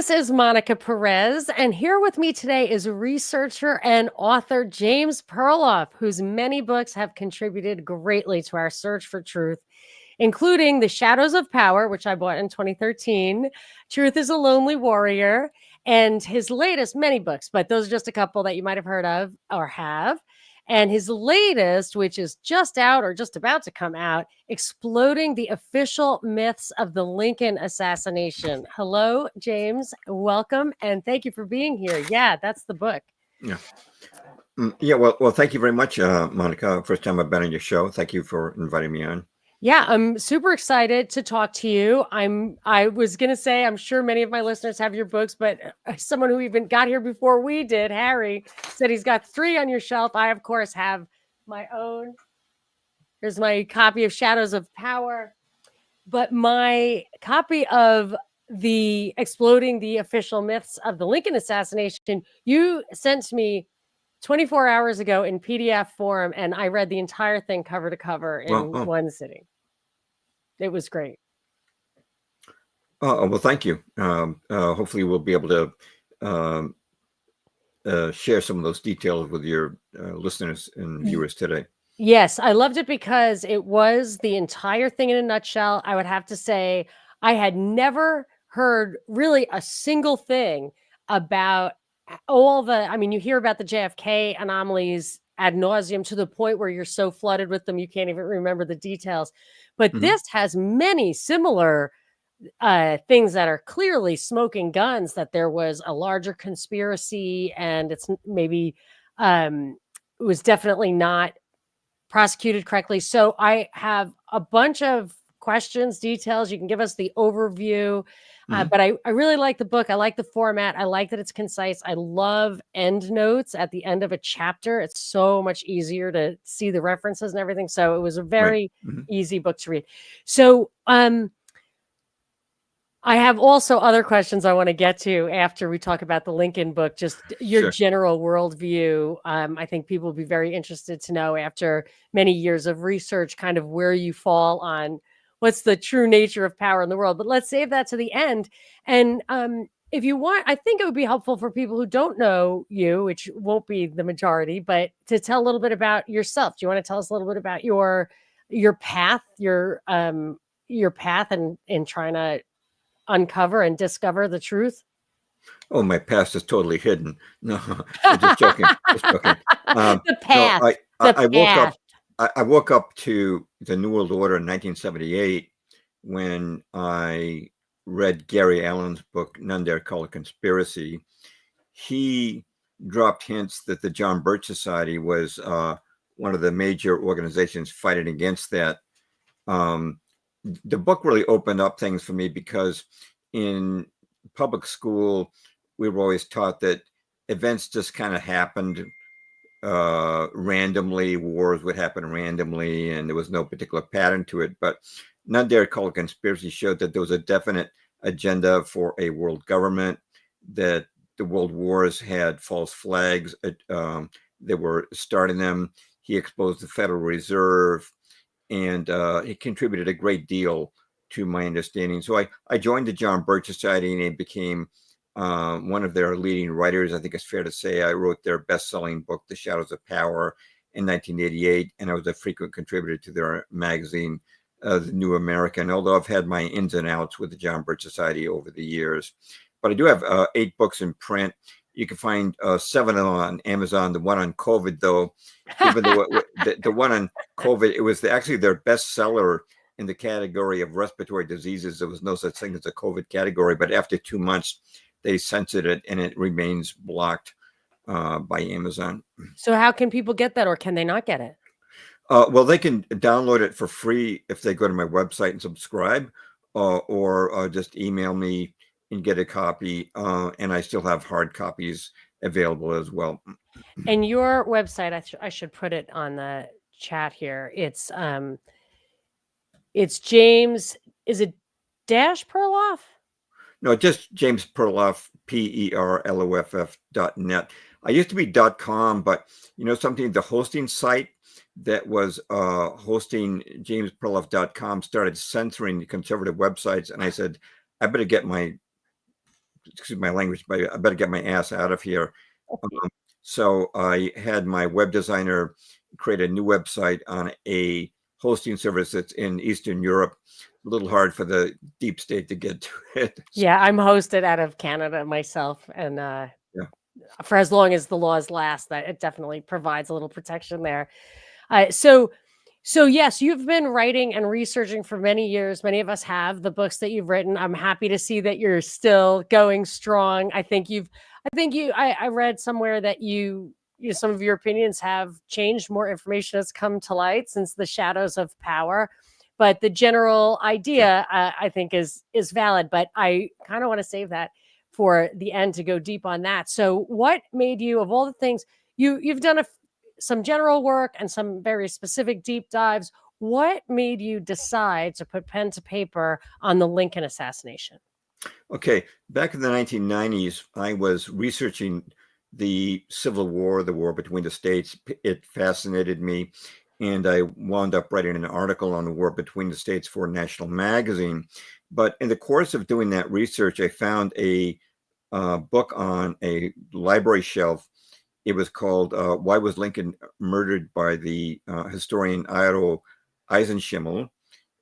This is Monica Perez, and here with me today is researcher and author James Perloff, whose many books have contributed greatly to our search for truth, including The Shadows of Power, which I bought in 2013, Truth is a Lonely Warrior, and his latest, many books, but those are just a couple that you might have heard of or have. And his latest, which is just out or just about to come out, Exploding the Official Myths of the Lincoln Assassination. Hello, James. Welcome. And thank you for being here. Yeah, that's the book. Yeah. Yeah. Well, thank you very much, Monica. First time I've been on your show. Thank you for inviting me on. Yeah, I'm super excited to talk to you. I was going to say, I'm sure many of my listeners have your books, but someone who even got here before we did, Harry, said he's got 3 on your shelf. I, of course, have my own. Here's my copy of Shadows of Power. But my copy of the Exploding the Official Myths of the Lincoln Assassination, you sent me 24 hours ago in PDF form, and I read the entire thing cover to cover in one sitting. It was great. Well, thank you. Hopefully we'll be able to share some of those details with your listeners and viewers today. Yes, I loved it because it was the entire thing in a nutshell. I would have to say I had never heard really a single thing about all the, you hear about the JFK anomalies ad nauseum to the point where you're so flooded with them, you can't even remember the details. But this has many similar things that are clearly smoking guns, that there was a larger conspiracy and it's maybe it was definitely not prosecuted correctly. So I have a bunch of questions, details. You can give us the overview. But I really like the book. I like the format. I like that it's concise. I love end notes at the end of a chapter. It's so much easier to see the references and everything. So it was a very easy book to read. So I have also other questions I want to get to after we talk about the Lincoln book, just your general worldview. I think people will be very interested to know, after many years of research, kind of where you fall on what's the true nature of power in the world. But let's save that to the end. And if you want, I think it would be helpful for people who don't know you, which won't be the majority, but to tell a little bit about yourself. Do you want to tell us a little bit about your path, your path in trying to uncover and discover the truth? Oh, my past is totally hidden. No, I'm just joking. The path. No, I woke up to the New World Order in 1978 when I read Gary Allen's book, None Dare Call It Conspiracy. He dropped hints that the John Birch Society was one of the major organizations fighting against that. The book really opened up things for me, because in public school, we were always taught that events just kind of happened randomly. Wars would happen randomly, and there was no particular pattern to it. But None Dare Call It Conspiracy showed that there was a definite agenda for a world government, that the world wars had false flags. They were starting them. He exposed the Federal Reserve, and it contributed a great deal to my understanding. So I joined the John Birch Society and became one of their leading writers. I think it's fair to say I wrote their best-selling book, The Shadows of Power, in 1988, and I was a frequent contributor to their magazine, The New American, although I've had my ins and outs with the John Birch Society over the years. But I do have 8 books in print. You can find 7 of them on Amazon. The one on COVID, though, even though the one on COVID, it was actually their bestseller in the category of respiratory diseases. There was no such thing as a COVID category, but after 2 months, they censored it, and it remains blocked by Amazon. So how can people get that, or can they not get it? Well, they can download it for free if they go to my website and subscribe, or just email me and get a copy. And I still have hard copies available as well. And your website, I should put it on the chat here. It's James, is it dash Perloff? No, just James Perloff, PERLOFF.net. I used to be .com, but something, the hosting site that was hosting JamesPerloff.com started censoring the conservative websites, and I said, I better get my excuse my language, but I better get my ass out of here. So I had my web designer create a new website on a hosting service that's in Eastern Europe. A little hard for the deep state to get to it. Yeah, I'm hosted out of Canada myself, and Yeah. for as long as the laws last, that it definitely provides a little protection there. So yes, you've been writing and researching for many years. Many of us have the books that you've written. I'm happy to see that you're still going strong. I read somewhere that some of your opinions have changed. More information has come to light since the shadows of power, but the general idea, I think, is valid. But I kind of want to save that for the end to go deep on that. So, what made you, of all the things you've done, some general work and some very specific deep dives? What made you decide to put pen to paper on the Lincoln assassination? Okay, back in the 1990s, I was researching the Civil War, the war between the states. It fascinated me, and I wound up writing an article on the war between the states for National Magazine. But in the course of doing that research, I found a book on a library shelf. It was called "Why Was Lincoln Murdered?" by the historian Iro Eisenschimmel,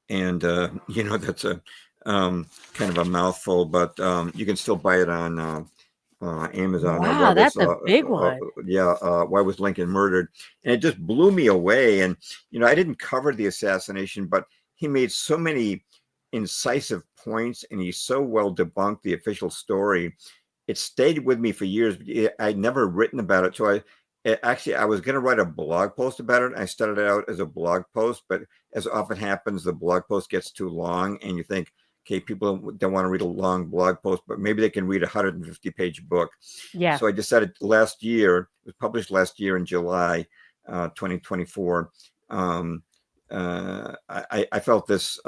and that's a kind of a mouthful, but you can still buy it on Amazon. Wow, that's a big one. Why Was Lincoln Murdered? And it just blew me away. And I didn't cover the assassination, but he made so many incisive points, and he so well debunked the official story. It stayed with me for years. I'd never written about it, so I was going to write a blog post about it. I started out as a blog post, but as often happens, the blog post gets too long, and you think, okay, people don't want to read a long blog post, but maybe they can read a 150-page book. Yeah. So I decided last year, it was published last year in July 2024. I felt this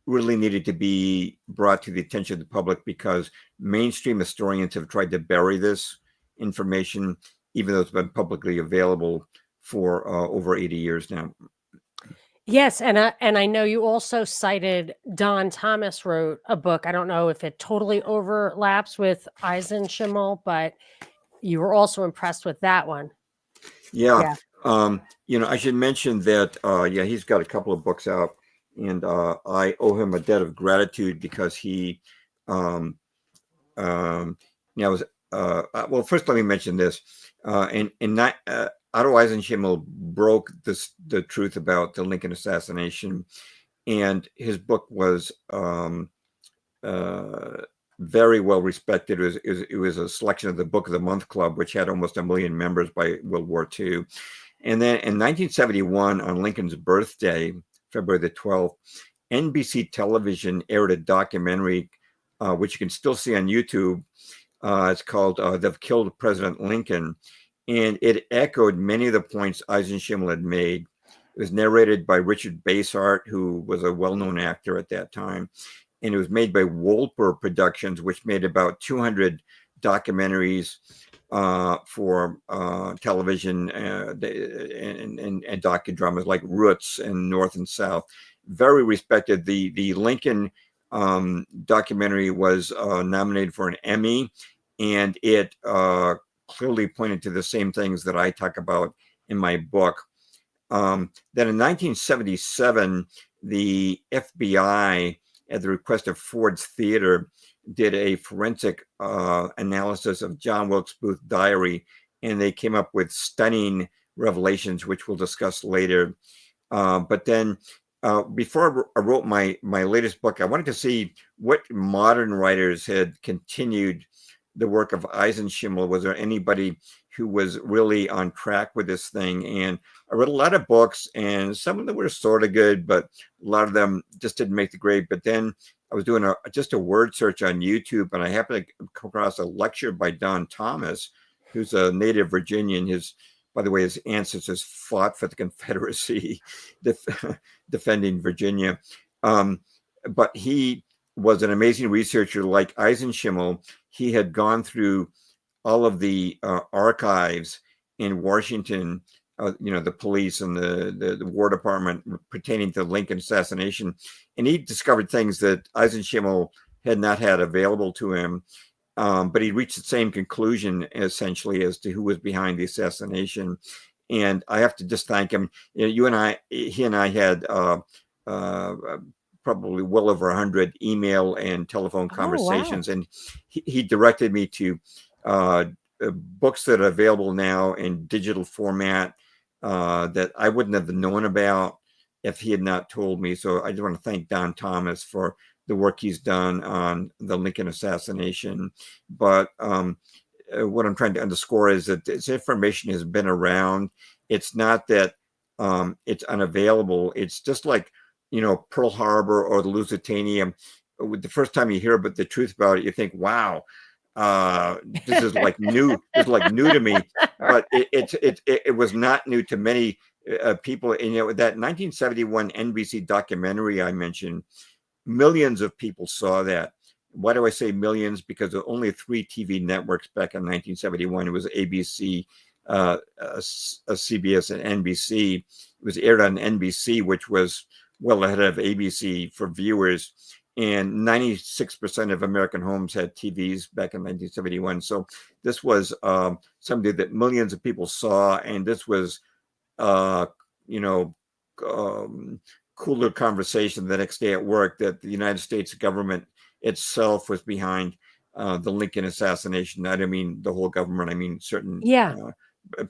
really needed to be brought to the attention of the public because mainstream historians have tried to bury this information, even though it's been publicly available for over 80 years now. Yes, and I know you also cited Don Thomas wrote a book. I don't know if it totally overlaps with Eisenschimmel, but you were also impressed with that one. Yeah. I should mention that, he's got a couple of books out, and I owe him a debt of gratitude because he, well, first let me mention this. Otto Eisenschimmel broke the truth about the Lincoln assassination, and his book was very well respected. It was a selection of the Book of the Month Club, which had almost 1 million members by World War II. And then in 1971, on Lincoln's birthday, February the 12th, NBC television aired a documentary, which you can still see on YouTube. It's called "They've Killed President Lincoln," and it echoed many of the points Eisenschimmel had made. It was narrated by Richard Basehart, who was a well-known actor at that time, and it was made by Wolper Productions, which made about 200 documentaries for television and docudramas like Roots and North and South. Very respected. The Lincoln documentary was nominated for an Emmy, and it clearly pointed to the same things that I talk about in my book. Then in 1977, the FBI, at the request of Ford's Theater, did a forensic analysis of John Wilkes Booth's diary, and they came up with stunning revelations, which we'll discuss later. But then before I wrote my latest book, I wanted to see what modern writers had continued the work of Eisenschimmel. Was there anybody who was really on track with this thing? And I read a lot of books, and some of them were sort of good, but a lot of them just didn't make the grade. But then I was doing just a word search on YouTube, and I happened to come across a lecture by Don Thomas, who's a native Virginian. By the way, his ancestors fought for the Confederacy, defending Virginia. But he was an amazing researcher like Eisenschimmel. He had gone through all of the archives in Washington, the police and the War Department pertaining to the Lincoln assassination. And he discovered things that Eisenschimmel had not had available to him. but he reached the same conclusion essentially as to who was behind the assassination. And I have to just thank him. You and I, he and I had probably well over 100 email and telephone conversations, and he directed me to books that are available now in digital format that I wouldn't have known about if he had not told me. So I just want to thank Don Thomas for the work he's done on the Lincoln assassination. But what I'm trying to underscore is that this information has been around. It's not that it's unavailable. It's just like, Pearl Harbor or the Lusitania. The first time you hear about the truth about it, you think, wow, this is like new. This is like new to me, but it was not new to many people. And that 1971 NBC documentary I mentioned, millions of people saw that. Why do I say millions? Because there were only 3 TV networks back in 1971. It was ABC, CBS, and NBC. It was aired on NBC, which was well ahead of ABC for viewers. And 96% of American homes had TVs back in 1971. So this was something that millions of people saw. And this was, cooler conversation the next day at work that the United States government itself was behind the Lincoln assassination. I don't mean the whole government. I mean certain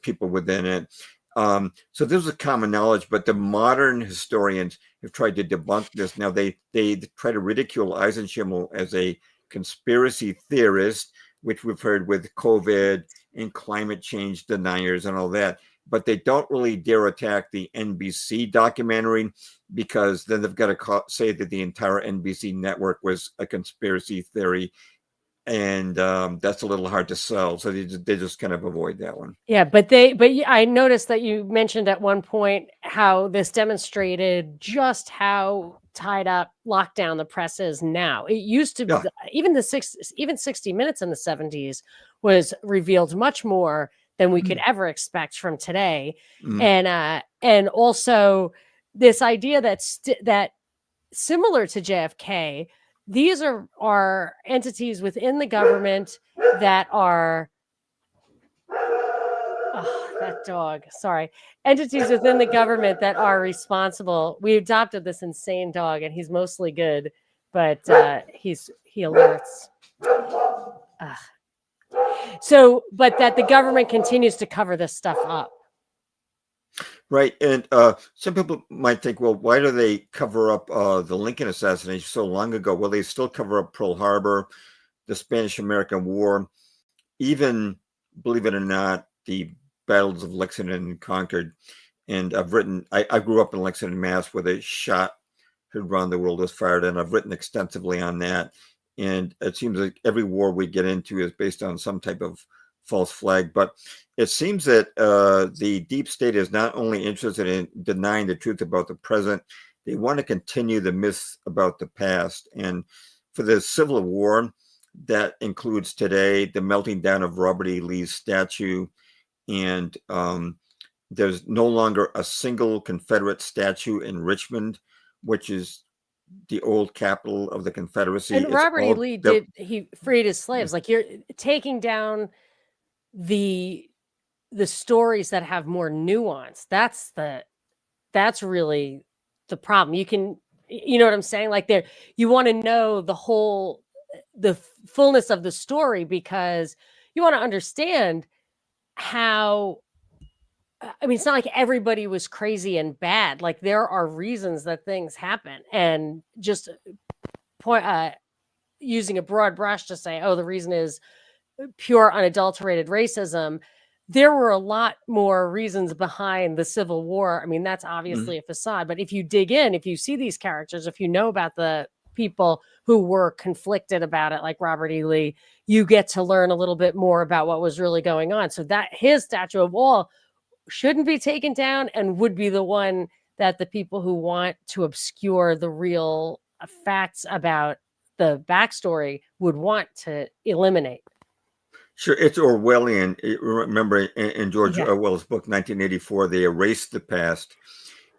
people within it. So this is a common knowledge, but the modern historians have tried to debunk this. Now they try to ridicule Eisenschimmel as a conspiracy theorist, which we've heard with COVID and climate change deniers and all that. But they don't really dare attack the NBC documentary, because then they've got to say that the entire NBC network was a conspiracy theory. And that's a little hard to sell. So they just kind of avoid that one. Yeah, but I noticed that you mentioned at one point how this demonstrated just how tied up, locked down the press is now. It used to be, even 60 Minutes in the 70s was revealed much more than we could ever expect from today. And also this idea that similar to JFK, these are entities within the government that are entities within the government that are responsible. We adopted this insane dog, and he's mostly good, but he alerts. But that the government continues to cover this stuff up. Right. And some people might think, well, why do they cover up the Lincoln assassination so long ago? Well, they still cover up Pearl Harbor, the Spanish-American War, even, believe it or not, the battles of Lexington and Concord. And I grew up in Lexington, Mass, where the shot had run the world was fired, and I've written extensively on that. And it seems like every war we get into is based on some type of false flag. But it seems that the deep state is not only interested in denying the truth about the present, they want to continue the myths about the past. And for the Civil War, that includes today the melting down of Robert E. Lee's statue. And there's no longer a single Confederate statue in Richmond, which is the old capital of the Confederacy. And Robert E. Lee he freed his slaves. Like, you're taking down the stories that have more nuance. That's really the problem. You know what I'm saying? Like, you want to know the fullness of the story, because you want to understand how, I mean, it's not like everybody was crazy and bad. Like, there are reasons that things happen, and just using a broad brush to say, oh, the reason is pure unadulterated racism. There were a lot more reasons behind the Civil War. I mean, that's obviously a facade, but if you dig in, if you see these characters, if you know about the people who were conflicted about it, like Robert E. Lee, you get to learn a little bit more about what was really going on. So that his statue of all shouldn't be taken down, and would be the one that the people who want to obscure the real facts about the backstory would want to eliminate. Sure, it's Orwellian. Remember, in George Orwell's book 1984, they erased the past.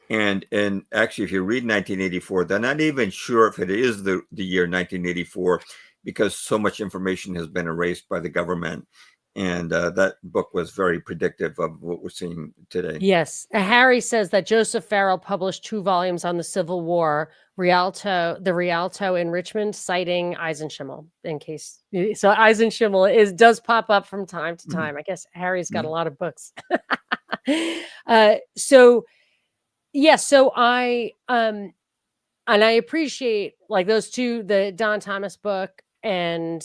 And actually, if you read 1984, they're not even sure if it is the year 1984. because so much information has been erased by the government. And that book was very predictive of what we're seeing today. Yes. Harry says that Joseph Farrell published 2 volumes on the Civil War, the Rialto in Richmond, citing Eisenschimmel, in case. So Eisenschimmel does pop up from time to time. I guess Harry's got a lot of books. So I and I appreciate like those two, the Don Thomas book and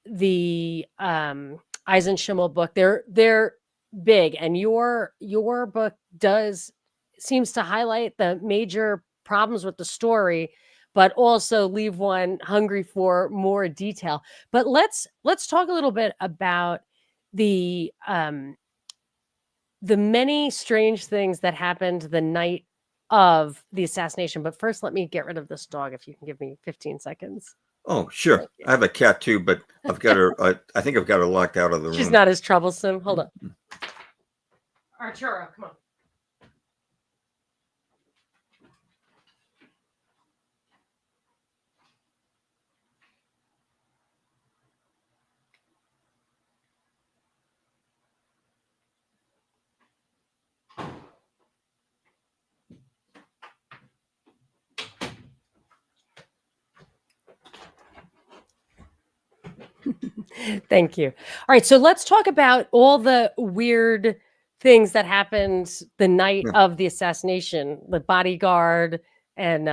the Eisenschimmel book. They're big, and your book seems to highlight the major problems with the story, but also leave one hungry for more detail. But let's talk a little bit about the many strange things that happened the night of the assassination. But first, let me get rid of this dog. If you can give me 15 seconds. Oh, sure. I have a cat too, but I've got her. I think I've got her locked out of the room. She's not as troublesome. Hold on. Arturo, come on. Thank you. All right, so let's talk about all the weird things that happened the night of the assassination, the bodyguard and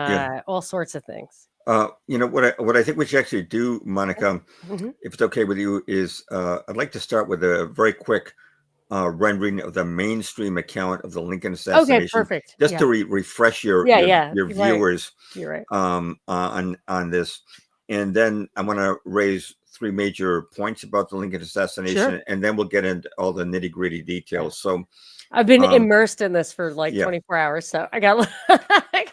all sorts of things. What I think we should actually do, Monica, if it's okay with you, is I'd like to start with a very quick rendering of the mainstream account of the Lincoln assassination. Okay, perfect. Just to refresh your viewers You're right. on this. And then I want to raise 3 major points about the Lincoln assassination, and then we'll get into all the nitty-gritty details. So I've been immersed in this for like 24 hours, so I got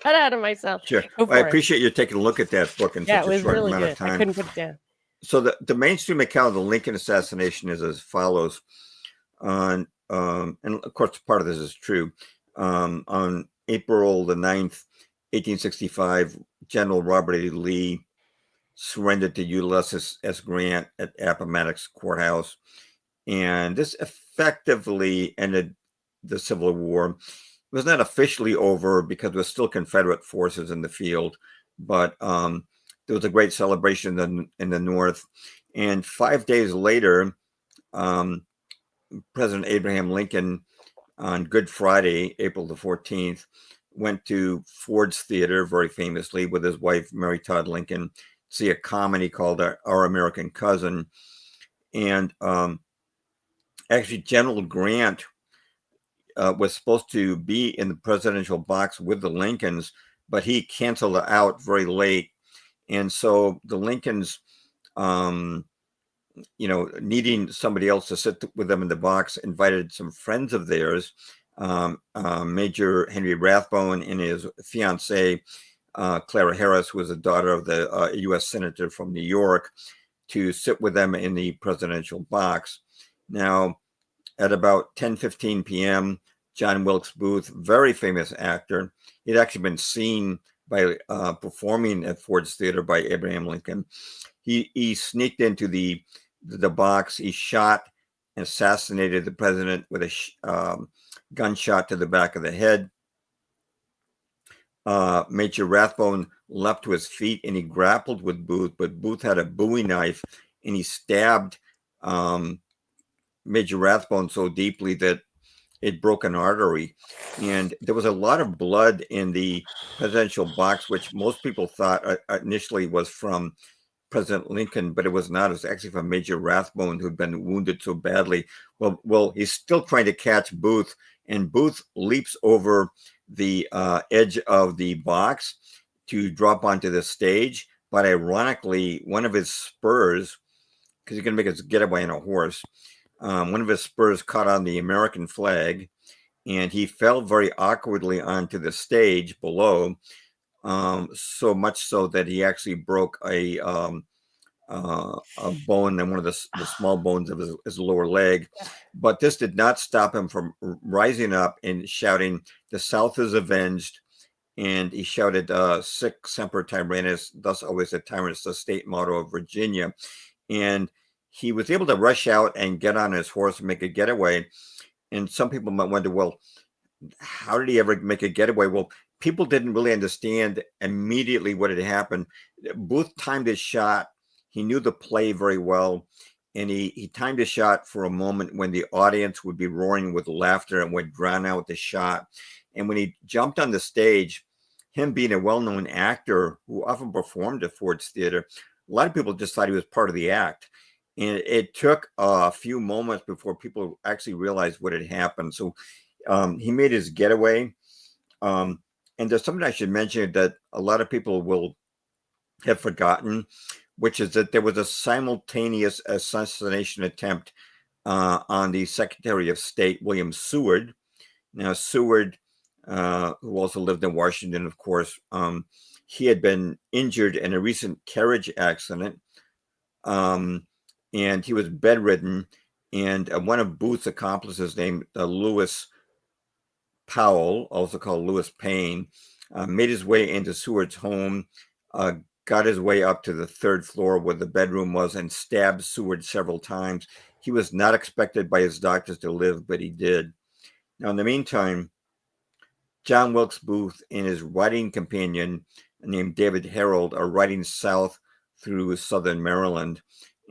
out of myself. Sure. I appreciate you taking a look at that book in such a short amount of time. I couldn't put it down. So the mainstream account of the Lincoln assassination is as follows. And of course, part of this is true. On April the 9th, 1865, General Robert E. Lee surrendered to Ulysses S. Grant at Appomattox Courthouse. And this effectively ended the Civil War. It was not officially over because there were still Confederate forces in the field, but there was a great celebration in the North. And 5 days later, President Abraham Lincoln, on Good Friday, April the 14th, went to Ford's Theater, very famously, with his wife, Mary Todd Lincoln, to see a comedy called Our American Cousin. And actually, General Grant was supposed to be in the presidential box with the Lincolns, but he canceled it out very late. And so the Lincolns, needing somebody else to sit with them in the box, invited some friends of theirs, Major Henry Rathbone and his fiancée, Clara Harris, who was the daughter of the U.S. Senator from New York, to sit with them in the presidential box. Now, at about 10:15 p.m., John Wilkes Booth, very famous actor, he'd actually been seen by performing at Ford's Theater by Abraham Lincoln. He sneaked into the box. He shot and assassinated the president with a gunshot to the back of the head. Major Rathbone leapt to his feet and he grappled with Booth, but Booth had a Bowie knife and he stabbed Major Rathbone so deeply that it broke an artery. And there was a lot of blood in the presidential box, which most people thought initially was from President Lincoln, but it was not. It was actually from Major Rathbone, who'd been wounded so badly. Well, he's still trying to catch Booth, and Booth leaps over the edge of the box to drop onto the stage. But ironically, one of his spurs, because he's going to make his getaway on a horse, one of his spurs caught on the American flag, and he fell very awkwardly onto the stage below, so much so that he actually broke a bone in one of the small bones of his lower leg. But this did not stop him from rising up and shouting, "The South is avenged," and he shouted, "Sic semper tyrannis, thus always the tyrant," the state motto of Virginia. And he was able to rush out and get on his horse and make a getaway. And some people might wonder, well, how did he ever make a getaway? Well, people didn't really understand immediately what had happened. Booth timed his shot. He knew the play very well. And he timed his shot for a moment when the audience would be roaring with laughter and would drown out the shot. And when he jumped on the stage, him being a well-known actor who often performed at Ford's Theater, a lot of people just thought he was part of the act. And it took a few moments before people actually realized what had happened. So he made his getaway. And there's something I should mention that a lot of people will have forgotten, which is that there was a simultaneous assassination attempt on the Secretary of State, William Seward. Now, Seward, who also lived in Washington, of course, he had been injured in a recent carriage accident, and he was bedridden. And one of Booth's accomplices, named Lewis Powell, also called Lewis Payne, made his way into Seward's home, got his way up to the third floor where the bedroom was, and stabbed Seward several times. He was not expected by his doctors to live, but he did. Now, in the meantime, John Wilkes Booth and his riding companion named David Harold are riding south through southern Maryland.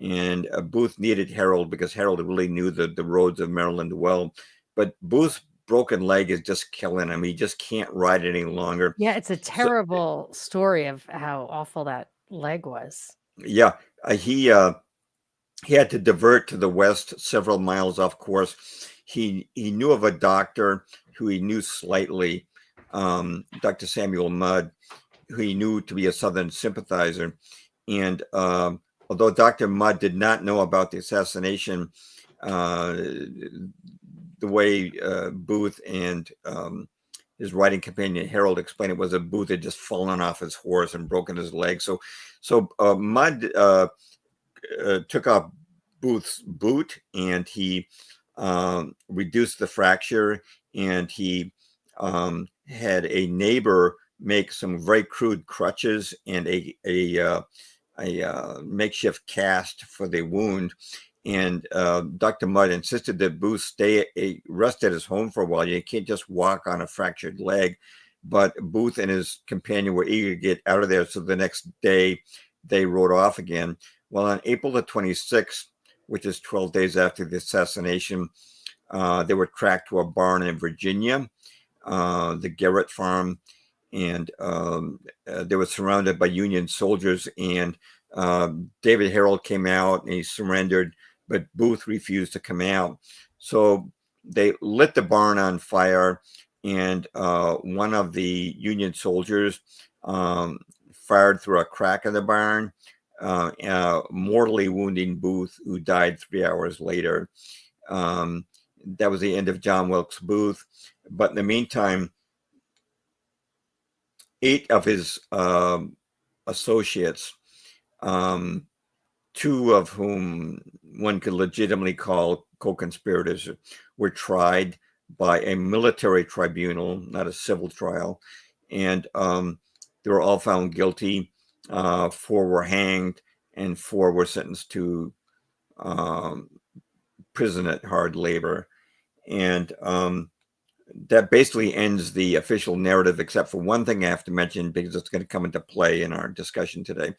And Booth needed Harold because Harold really knew the roads of Maryland well. But Booth's broken leg is just killing him. He just can't ride any longer. Yeah, it's a terrible story of how awful that leg was. Yeah, he had to divert to the west several miles off course. He knew of a doctor who he knew slightly, Dr. Samuel Mudd, who he knew to be a Southern sympathizer. And although Dr. Mudd did not know about the assassination, the way Booth and his riding companion Harold explained it was that Booth had just fallen off his horse and broken his leg. So Mudd took off Booth's boot, and he reduced the fracture, and he had a neighbor make some very crude crutches and a makeshift cast for the wound. And Dr. Mudd insisted that Booth rest at his home for a while. You can't just walk on a fractured leg. But Booth and his companion were eager to get out of there. So the next day, they rode off again. Well, on April the 26th, which is 12 days after the assassination, they were tracked to a barn in Virginia, the Garrett farm. And they were surrounded by Union soldiers. And David Harold came out and he surrendered, but Booth refused to come out. So they lit the barn on fire, and one of the Union soldiers fired through a crack in the barn, mortally wounding Booth, who died 3 hours later. That was the end of John Wilkes Booth. But in the meantime, 8 of his associates, 2 of whom one could legitimately call co-conspirators, were tried by a military tribunal, not a civil trial. And they were all found guilty. 4 were hanged, and 4 were sentenced to prison at hard labor. And that basically ends the official narrative, except for one thing I have to mention because it's going to come into play in our discussion today.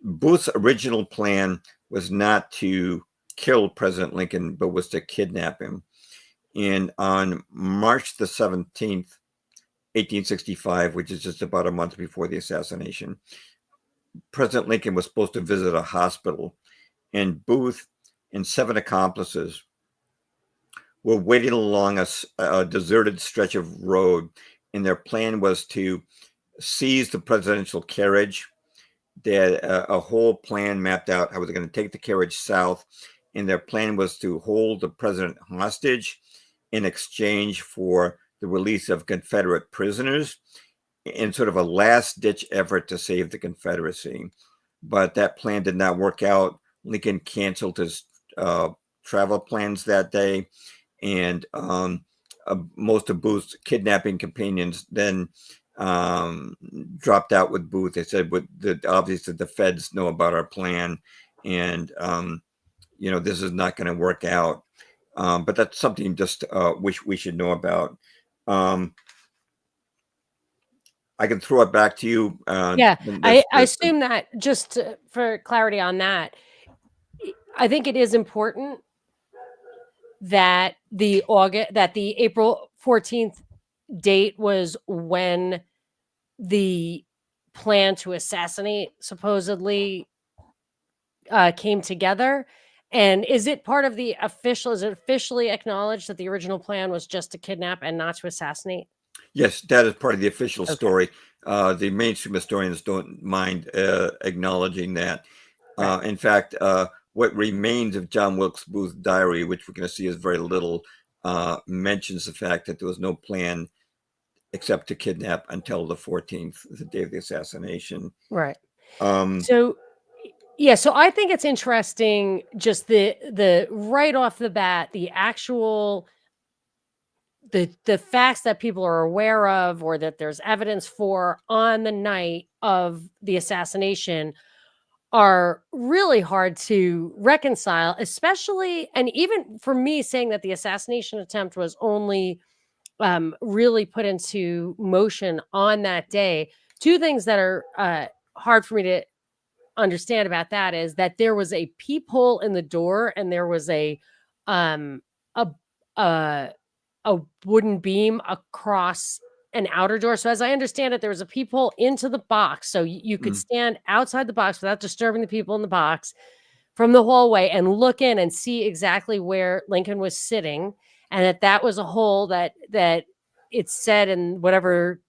Booth's original plan was not to kill President Lincoln, but was to kidnap him. And on March the 17th, 1865, which is just about a month before the assassination, President Lincoln was supposed to visit a hospital, and Booth and 7 accomplices were waiting along a deserted stretch of road, and their plan was to seize the presidential carriage. They had a whole plan mapped out how they were going to take the carriage south, and their plan was to hold the president hostage in exchange for the release of Confederate prisoners in sort of a last-ditch effort to save the Confederacy. But that plan did not work out. Lincoln canceled his travel plans that day, and most of Booth's kidnapping companions then dropped out with Booth. They said, obviously the feds know about our plan, and this is not going to work out. But that's something just we should know about. I can throw it back to you. Yeah, I assume that, just for clarity on that, I think it is important that the April 14th date was when the plan to assassinate supposedly came together. And is it part of the official? Is it officially acknowledged that the original plan was just to kidnap and not to assassinate? Yes, that is part of the official Okay. story. The mainstream historians don't mind acknowledging that. Right. In fact, what remains of John Wilkes Booth's diary, which we're going to see is very little, mentions the fact that there was no plan except to kidnap until the 14th, the day of the assassination. Right. So I think it's interesting, just the right off the bat, the actual the facts that people are aware of, or that there's evidence for on the night of the assassination, are really hard to reconcile, especially, and even for me, saying that the assassination attempt was only really put into motion on that day. Two things that are hard for me to understand about that is that there was a peephole in the door, and there was um a a, a wooden beam across an outer door. So as I understand it, there was a peephole into the box, so you could stand outside the box without disturbing the people in the box from the hallway and look in and see exactly where Lincoln was sitting, and that was a hole that it said in whatever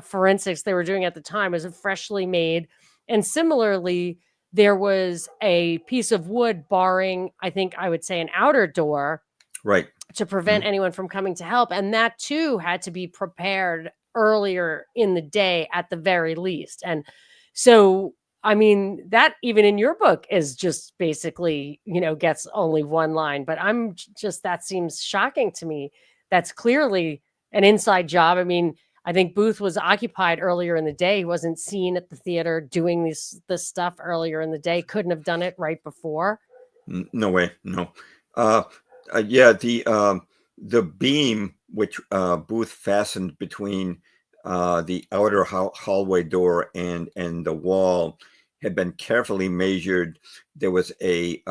forensics they were doing at the time was freshly made. And similarly, there was a piece of wood barring, I think I would say, an outer door, right, to prevent anyone from coming to help, and that too had to be prepared earlier in the day at the very least. And so, I mean, that even in your book is just basically, gets only one line, but that seems shocking to me. That's clearly an inside job. I mean, I think Booth was occupied earlier in the day. He wasn't seen at the theater doing this stuff earlier in the day. Couldn't have done it right before. No way, no. Yeah, the beam which Booth fastened between the outer hallway door and the wall had been carefully measured. There was a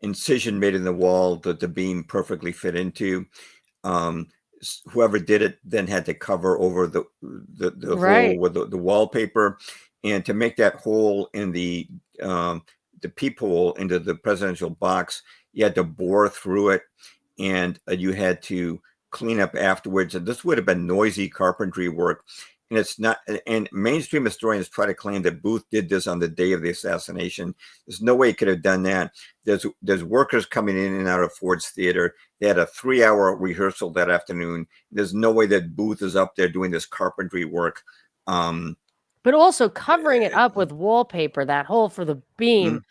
incision made in the wall that the beam perfectly fit into. Whoever did it then had to cover over the Right. hole with the wallpaper, and to make that hole in the peephole into the presidential box, you had to bore through it, and you had to clean up afterwards. And this would have been noisy carpentry work. And it's not. And mainstream historians try to claim that Booth did this on the day of the assassination. There's no way he could have done that. There's workers coming in and out of Ford's Theater. They had a 3-hour rehearsal that afternoon. There's no way that Booth is up there doing this carpentry work. But also covering it up with wallpaper, that hole for the beam.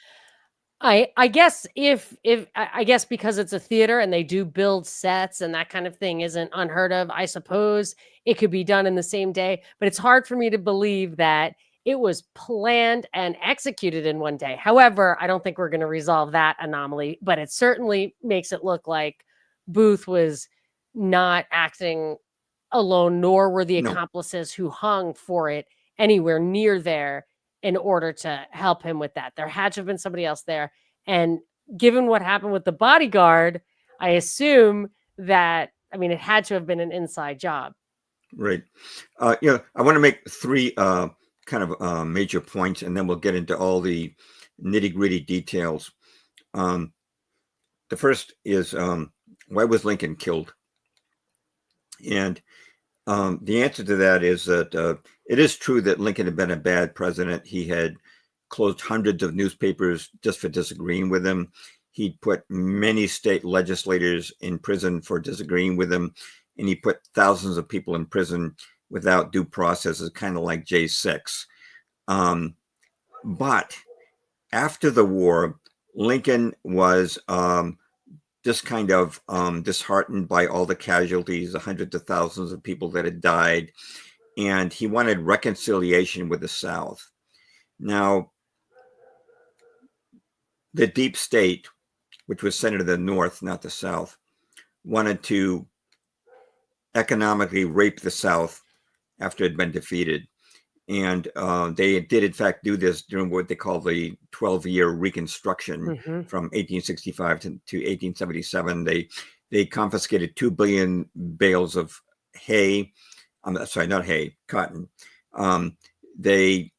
I guess I guess because it's a theater and they do build sets and that kind of thing isn't unheard of, I suppose it could be done in the same day. But it's hard for me to believe that it was planned and executed in one day. However, I don't think we're going to resolve that anomaly, but it certainly makes it look like Booth was not acting alone, nor were the accomplices who hung for it anywhere near there in order to help him with that. There had to have been somebody else there. And given what happened with the bodyguard, I assume that, I mean, it had to have been an inside job. Right. I want to make three kind of major points, and then we'll get into all the nitty-gritty details. The first is, why was Lincoln killed? And the answer to that is that it is true that Lincoln had been a bad president. He had closed hundreds of newspapers just for disagreeing with him. He'd put many state legislators in prison for disagreeing with him, and he put thousands of people in prison without due process, kind of like J6. But after the war, Lincoln was just kind of disheartened by all the casualties, the hundreds of thousands of people that had died, and he wanted reconciliation with the South. Now, the deep state, which was centered in the North, not the South, wanted to economically rape the South after it had been defeated. And they did, in fact, do this during what they call the 12-year Reconstruction from 1865 to 1877. They confiscated 2 billion bales of hay. Sorry, not hay, cotton. They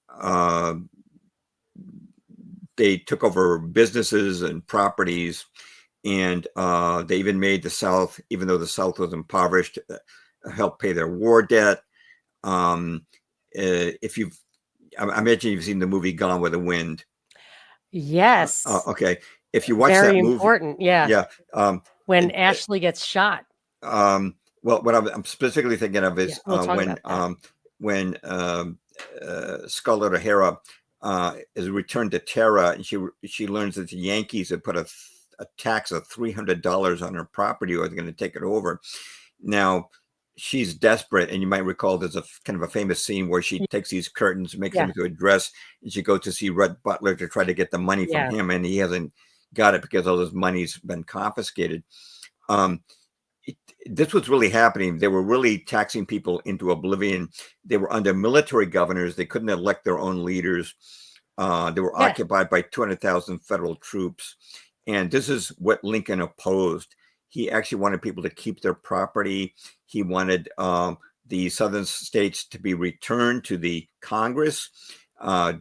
took over businesses and properties, and they even made the South, even though the South was impoverished, help pay their war debt. If I imagine you've seen the movie Gone with the Wind. Yes. Okay. If you watch Very that movie, important. Yeah. yeah. When Ashley gets shot. Well, what I'm specifically thinking of is we'll talk about that. when Scarlett O'Hara is returned to Terra, and she learns that the Yankees have put a tax of $300 on her property, or they're going to take it over. Now, she's desperate, and you might recall there's a kind of a famous scene where she takes these curtains, makes them into a dress, and she goes to see Rhett Butler to try to get the money from him, and he hasn't got it because all his money's been confiscated. This was really happening. They were really taxing people into oblivion. They were under military governors. They couldn't elect their own leaders. They were occupied by 200,000 federal troops. And this is what Lincoln opposed. He actually wanted people to keep their property. He wanted the southern states to be returned to the Congress,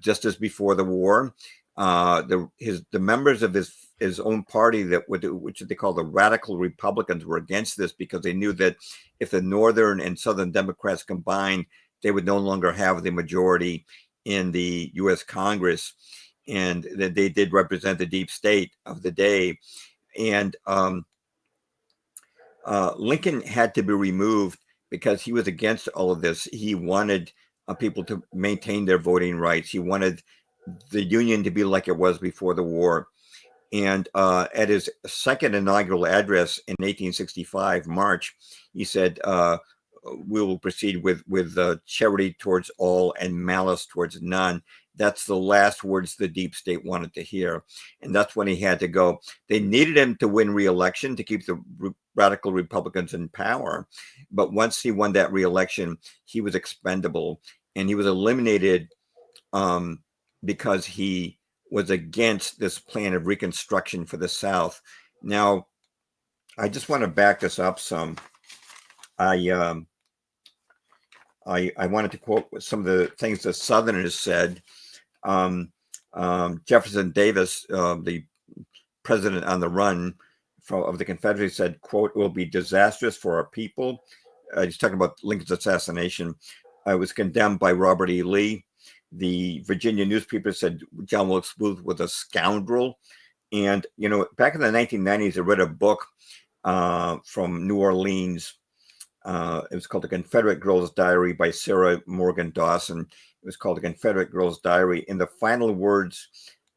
just as before the war. The members of his own party, which they call the radical Republicans, were against this because they knew that if the northern and southern Democrats combined, they would no longer have the majority in the U.S. Congress, and that they did represent the deep state of the day. And Lincoln had to be removed because he was against all of this. He wanted people to maintain their voting rights. He wanted the Union to be like it was before the war. And at his second inaugural address in 1865, March, he said, "We will proceed with charity towards all and malice towards none." That's the last words the deep state wanted to hear. And that's when he had to go. They needed him to win re-election to keep the radical Republicans in power. But once he won that re-election, he was expendable. And he was eliminated because he was against this plan of Reconstruction for the South. Now, I just want to back this up some. I wanted to quote some of the things the Southerners said. Jefferson Davis, the president on the run of the Confederacy, said, quote, "It will be disastrous for our people." He's talking about Lincoln's assassination. It was condemned by Robert E. Lee. The Virginia newspaper said John Wilkes Booth was a scoundrel. And, back in the 1990s, I read a book from New Orleans. It was called The Confederate Girl's Diary by Sarah Morgan Dawson. It was called The Confederate Girl's Diary. And the final words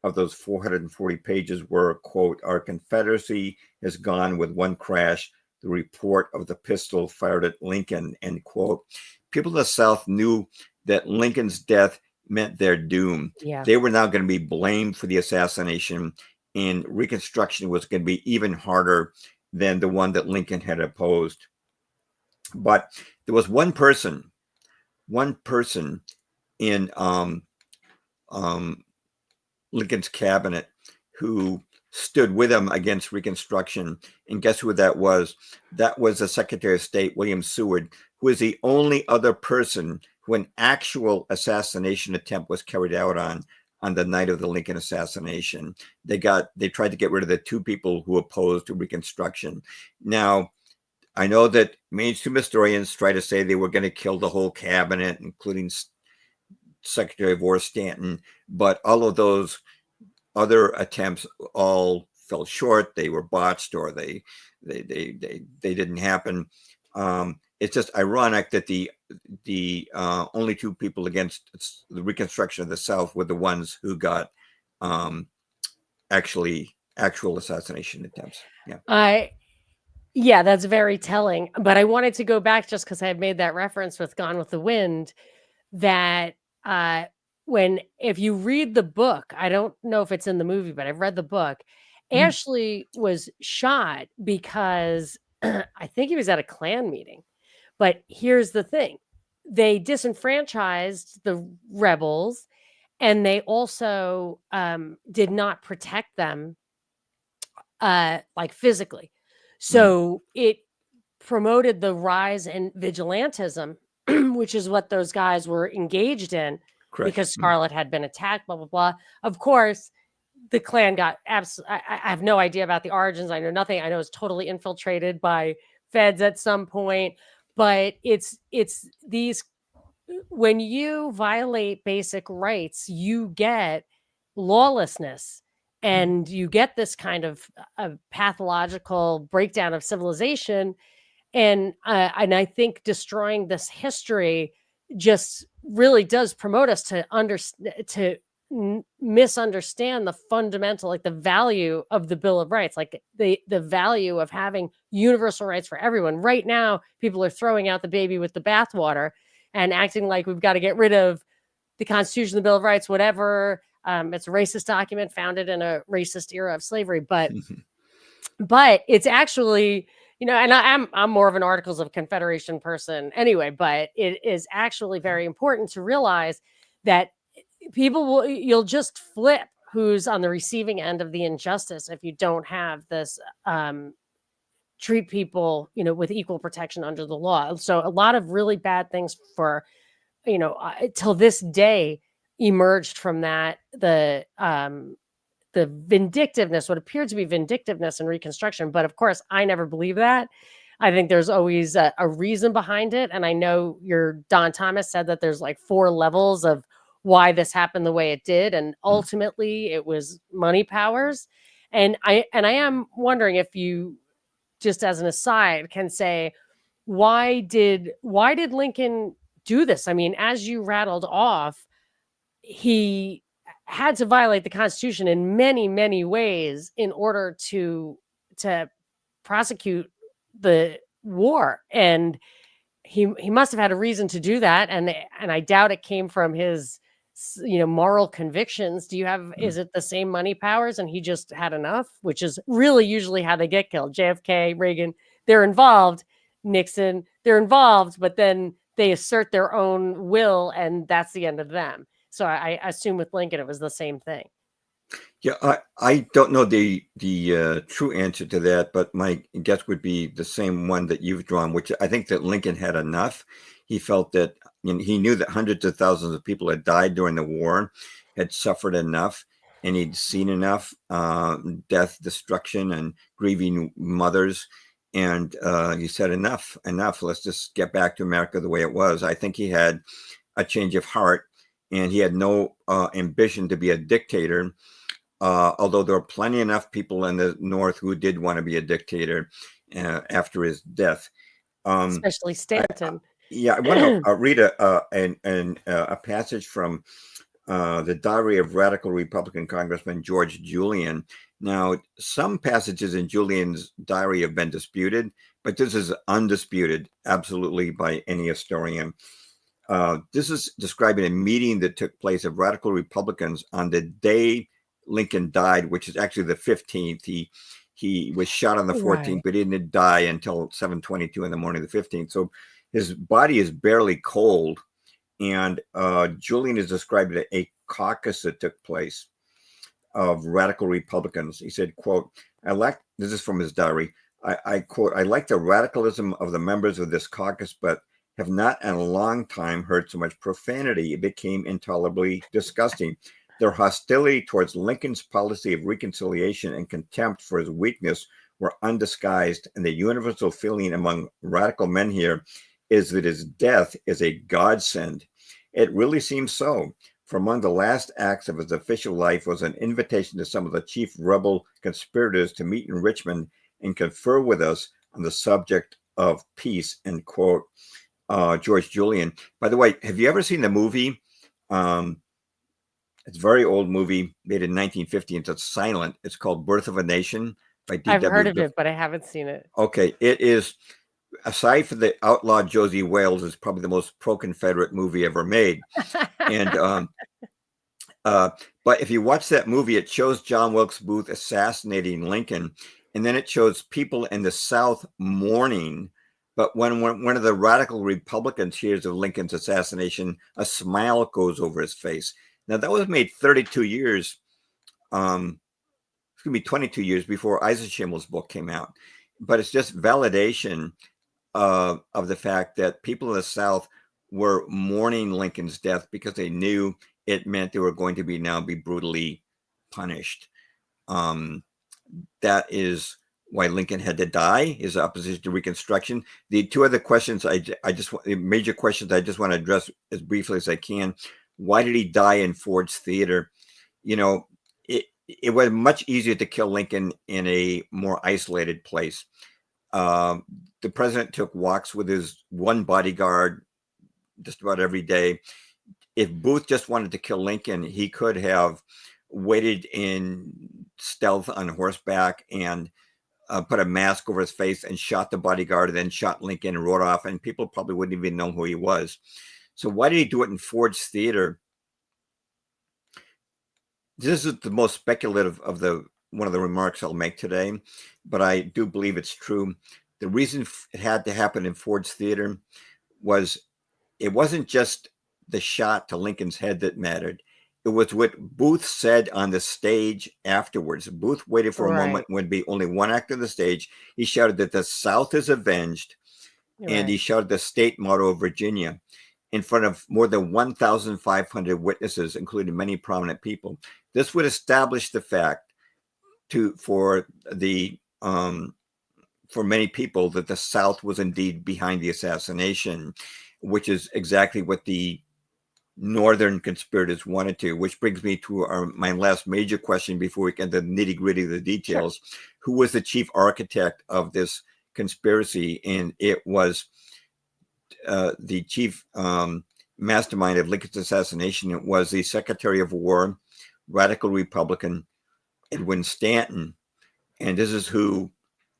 of those 440 pages were, quote, "Our Confederacy has gone with one crash, the report of the pistol fired at Lincoln," end quote. People in the South knew that Lincoln's death meant their doom. Yeah. They were now going to be blamed for the assassination, and Reconstruction was going to be even harder than the one that Lincoln had opposed. But there was one person in Lincoln's cabinet who stood with him against Reconstruction. And guess who that was? That was the Secretary of State, William Seward, who was the only other person who an actual assassination attempt was carried out on the night of the Lincoln assassination. They tried to get rid of the two people who opposed Reconstruction. Now, I know that mainstream historians try to say they were going to kill the whole cabinet, including Secretary of War Stanton, but all of those other attempts all fell short. They were botched, or they didn't happen. It's just ironic that the only two people against the Reconstruction of the South were the ones who got actually actual assassination attempts. Yeah. I Yeah, that's very telling. But I wanted to go back just because I had made that reference with Gone with the Wind that uh when if you read the book, I don't know if it's in the movie, but I've read the book. Mm. Ashley was shot because I think he was at a Klan meeting. But here's the thing. They disenfranchised the rebels and they also did not protect them like physically. Mm. So it promoted the rise in vigilantism, which is what those guys were engaged in Correct. because Mm. Scarlet had been attacked, blah, blah, blah. Of course, the Klan got absolutely, I have no idea about the origins. I know nothing. I know it's totally infiltrated by feds at some point, but it's these when you violate basic rights, you get lawlessness Mm. and you get this kind of pathological breakdown of civilization. And I think destroying this history just really does promote us to misunderstand the fundamental, like the value of the Bill of Rights, like the value of having universal rights for everyone. Right now, people are throwing out the baby with the bathwater and acting like we've got to get rid of the Constitution, the Bill of Rights, whatever. It's a racist document founded in a racist era of slavery, but it's actually, and I'm more of an Articles of Confederation person anyway, but it is actually very important to realize that you'll just flip who's on the receiving end of the injustice if you don't have this treat people, with equal protection under the law. So a lot of really bad things for, till this day emerged from that. The vindictiveness, what appeared to be vindictiveness and Reconstruction. But of course, I never believe that. I think there's always a reason behind it. And I know your Don Thomas said that there's like 4 levels of why this happened the way it did. And Mm. ultimately it was money powers. And I am wondering if you, just as an aside, can say, why did Lincoln do this? I mean, as you rattled off, he had to violate the Constitution in many, many ways in order to prosecute the war, and he must have had a reason to do that, and I doubt it came from his moral convictions. Do you have Mm. Is it the same money powers, and he just had enough, which is really usually how they get killed? JFK, Reagan, they're involved. Nixon, they're involved, but then they assert their own will, and that's the end of them. So I assume with Lincoln it was the same thing. Yeah, I don't know the true answer to that, but my guess would be the same one that you've drawn, which I think that Lincoln had enough. He felt that he knew that hundreds of thousands of people had died during the war, had suffered enough, and he'd seen enough death, destruction, and grieving mothers. And he said, enough, enough. Let's just get back to America the way it was. I think he had a change of heart, and he had no ambition to be a dictator. Although there are plenty enough people in the North who did want to be a dictator after his death. Especially I, Stanton. yeah, I want to read a passage from the diary of radical Republican Congressman George Julian. Now, some passages in Julian's diary have been disputed, but this is undisputed, absolutely, by any historian. This is describing a meeting that took place of radical Republicans on the day Lincoln died, which is actually the 15th. He was shot on the 14th, Right. but he didn't die until 7:22 in the morning of the 15th. So his body is barely cold. And Julian is describing a caucus that took place of radical Republicans. He said, quote, this is from his diary, I quote, I like the radicalism of the members of this caucus, but have not in a long time heard so much profanity. It became intolerably disgusting. Their hostility towards Lincoln's policy of reconciliation and contempt for his weakness were undisguised, and the universal feeling among radical men here is that his death is a godsend. It really seems so. For among the last acts of his official life was an invitation to some of the chief rebel conspirators to meet in Richmond and confer with us on the subject of peace, end quote. George Julian. By the way, have you ever seen the movie It's a very old movie made in 1950, and it's silent. It's called Birth of a Nation by I've heard D.W. of it, but I haven't seen it. Okay, it is, aside from the outlaw Josie Wales, is probably the most pro-Confederate movie ever made. And uh, but if you watch that movie, it shows John Wilkes Booth assassinating Lincoln, and then it shows people in the South mourning. But when one of the radical Republicans hears of Lincoln's assassination, a smile goes over his face. Now that was made 32 years. It's going to be 22 years before Eisenschimmel's book came out. But it's just validation of the fact that people in the South were mourning Lincoln's death because they knew it meant they were going to be brutally punished. That is why Lincoln had to die, his opposition to Reconstruction. The two other questions the major questions I just want to address as briefly as I can. Why did he die in Ford's Theater? You know, it was much easier to kill Lincoln in a more isolated place. The president took walks with his one bodyguard just about every day. If Booth just wanted to kill Lincoln, he could have waited in stealth on horseback and put a mask over his face and shot the bodyguard, and then shot Lincoln and rode off, and people probably wouldn't even know who he was. So why did he do it in Ford's Theater? This is the most speculative of one of the remarks I'll make today, but I do believe it's true. The reason it had to happen in Ford's Theater was it wasn't just the shot to Lincoln's head that mattered. It was what Booth said on the stage afterwards. Booth waited for a moment when be only one act on the stage. He shouted that the South is avenged, and he shouted the state motto of Virginia in front of more than 1,500 witnesses, including many prominent people. This would establish the fact for many people that the South was indeed behind the assassination, which is exactly what the Northern conspirators wanted to, which brings me to my last major question before we get to the nitty-gritty of the details. Sure. Who was the chief architect of this conspiracy? And it was the chief mastermind of Lincoln's assassination. It was the Secretary of War, radical Republican, Edwin Stanton. And this is who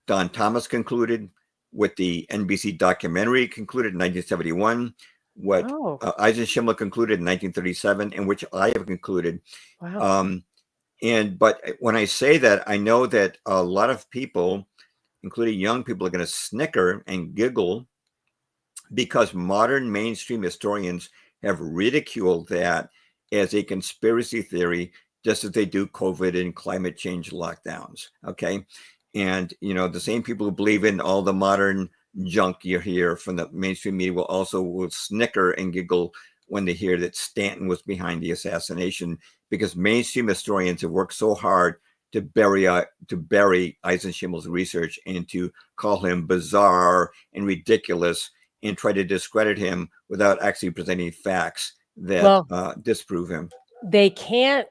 Don Thomas concluded, what the NBC documentary concluded in 1971, what Eisenschimel concluded in 1937, and which I have concluded. Wow. But when I say that, I know that a lot of people, including young people, are going to snicker and giggle because modern mainstream historians have ridiculed that as a conspiracy theory, just as they do COVID and climate change lockdowns. Okay. And, the same people who believe in all the modern junk you hear from the mainstream media will snicker and giggle when they hear that Stanton was behind the assassination, because mainstream historians have worked so hard to bury Eisenschimmel's research and to call him bizarre and ridiculous and try to discredit him without actually presenting facts that disprove him. They can't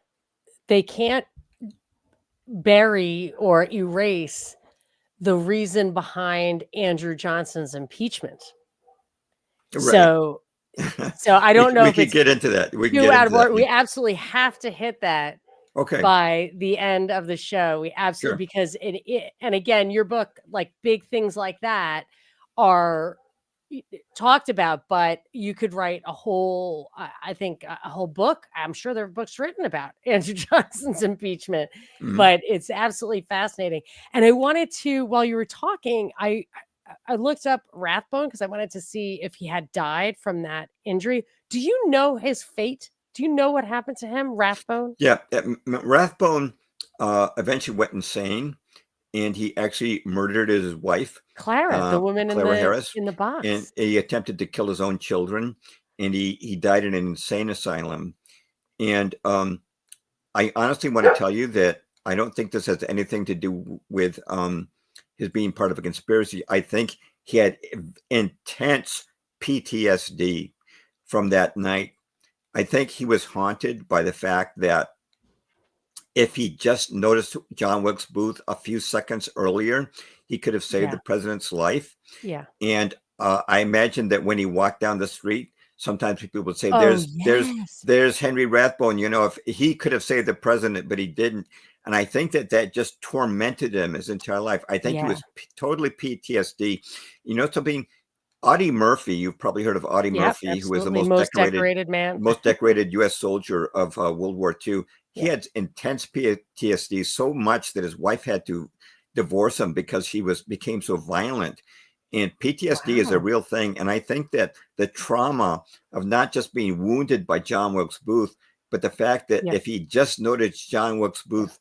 bury or erase the reason behind Andrew Johnson's impeachment. Right. So I don't know if we could get into that. We absolutely have to hit that. Okay. By the end of the show, we absolutely, because and again, your book, like big things like that are talked about, but you could write a whole book. I'm sure there are books written about Andrew Johnson's impeachment, but it's absolutely fascinating. And I wanted to, while you were talking, I looked up Wthbone because I wanted to see if he had died from that injury. Do you know his fate? Do you know what happened to him, Wthbone? Yeah, Wthbone eventually went insane. And he actually murdered his wife, Clara, the woman Harris, in the box. And he attempted to kill his own children. And he died in an insane asylum. And I honestly want to tell you that I don't think this has anything to do with his being part of a conspiracy. I think he had intense PTSD from that night. I think he was haunted by the fact that if he just noticed John Wilkes Booth a few seconds earlier, he could have saved the president's life. Yeah. And I imagine that when he walked down the street, sometimes people would say, Oh, there's yes. there's Henry Rathbone. You know, if he could have saved the president, but he didn't. And I think that just tormented him his entire life. I think he Yeah. was totally PTSD. You know something? Audie Murphy, you've probably heard of Audie Yep, Murphy, who was the absolutely. Most decorated man. most decorated U.S. soldier of World War II. He Yeah. had intense PTSD, so much that his wife had to divorce him because he became so violent. And PTSD is a Wow. real thing. And I think that the trauma of not just being wounded by John Wilkes Booth, but the fact that Yeah. if he just noticed John Wilkes Yeah. Booth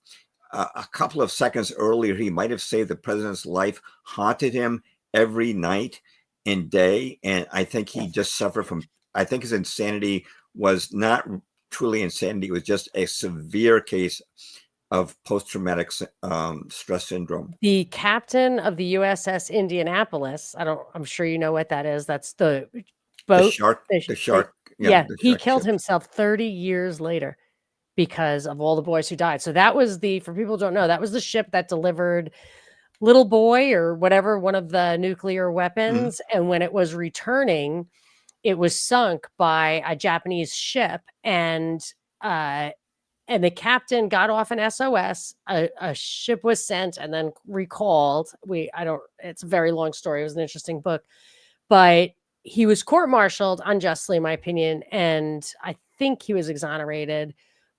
a couple of seconds earlier, he might have saved the president's life, haunted him every night and day. And I think he Yes. just suffered from, I think his insanity was not truly insanity. It was just a severe case of post-traumatic stress syndrome. The captain of the USS Indianapolis, I'm sure you know what that is. That's the boat. The shark, yeah, Yeah, the he shark killed ship. himself 30 years later because of all the boys who died. So that was for people who don't know, that was the ship that delivered Little Boy or whatever, one of the nuclear Mhm. weapons. And when it was returning, it was sunk by a Japanese ship. Uh, and the captain got off an SOS. A ship was sent and then recalled. It's a very long story. It was an interesting book, but he was court-martialed unjustly, in my opinion, and I think he was exonerated.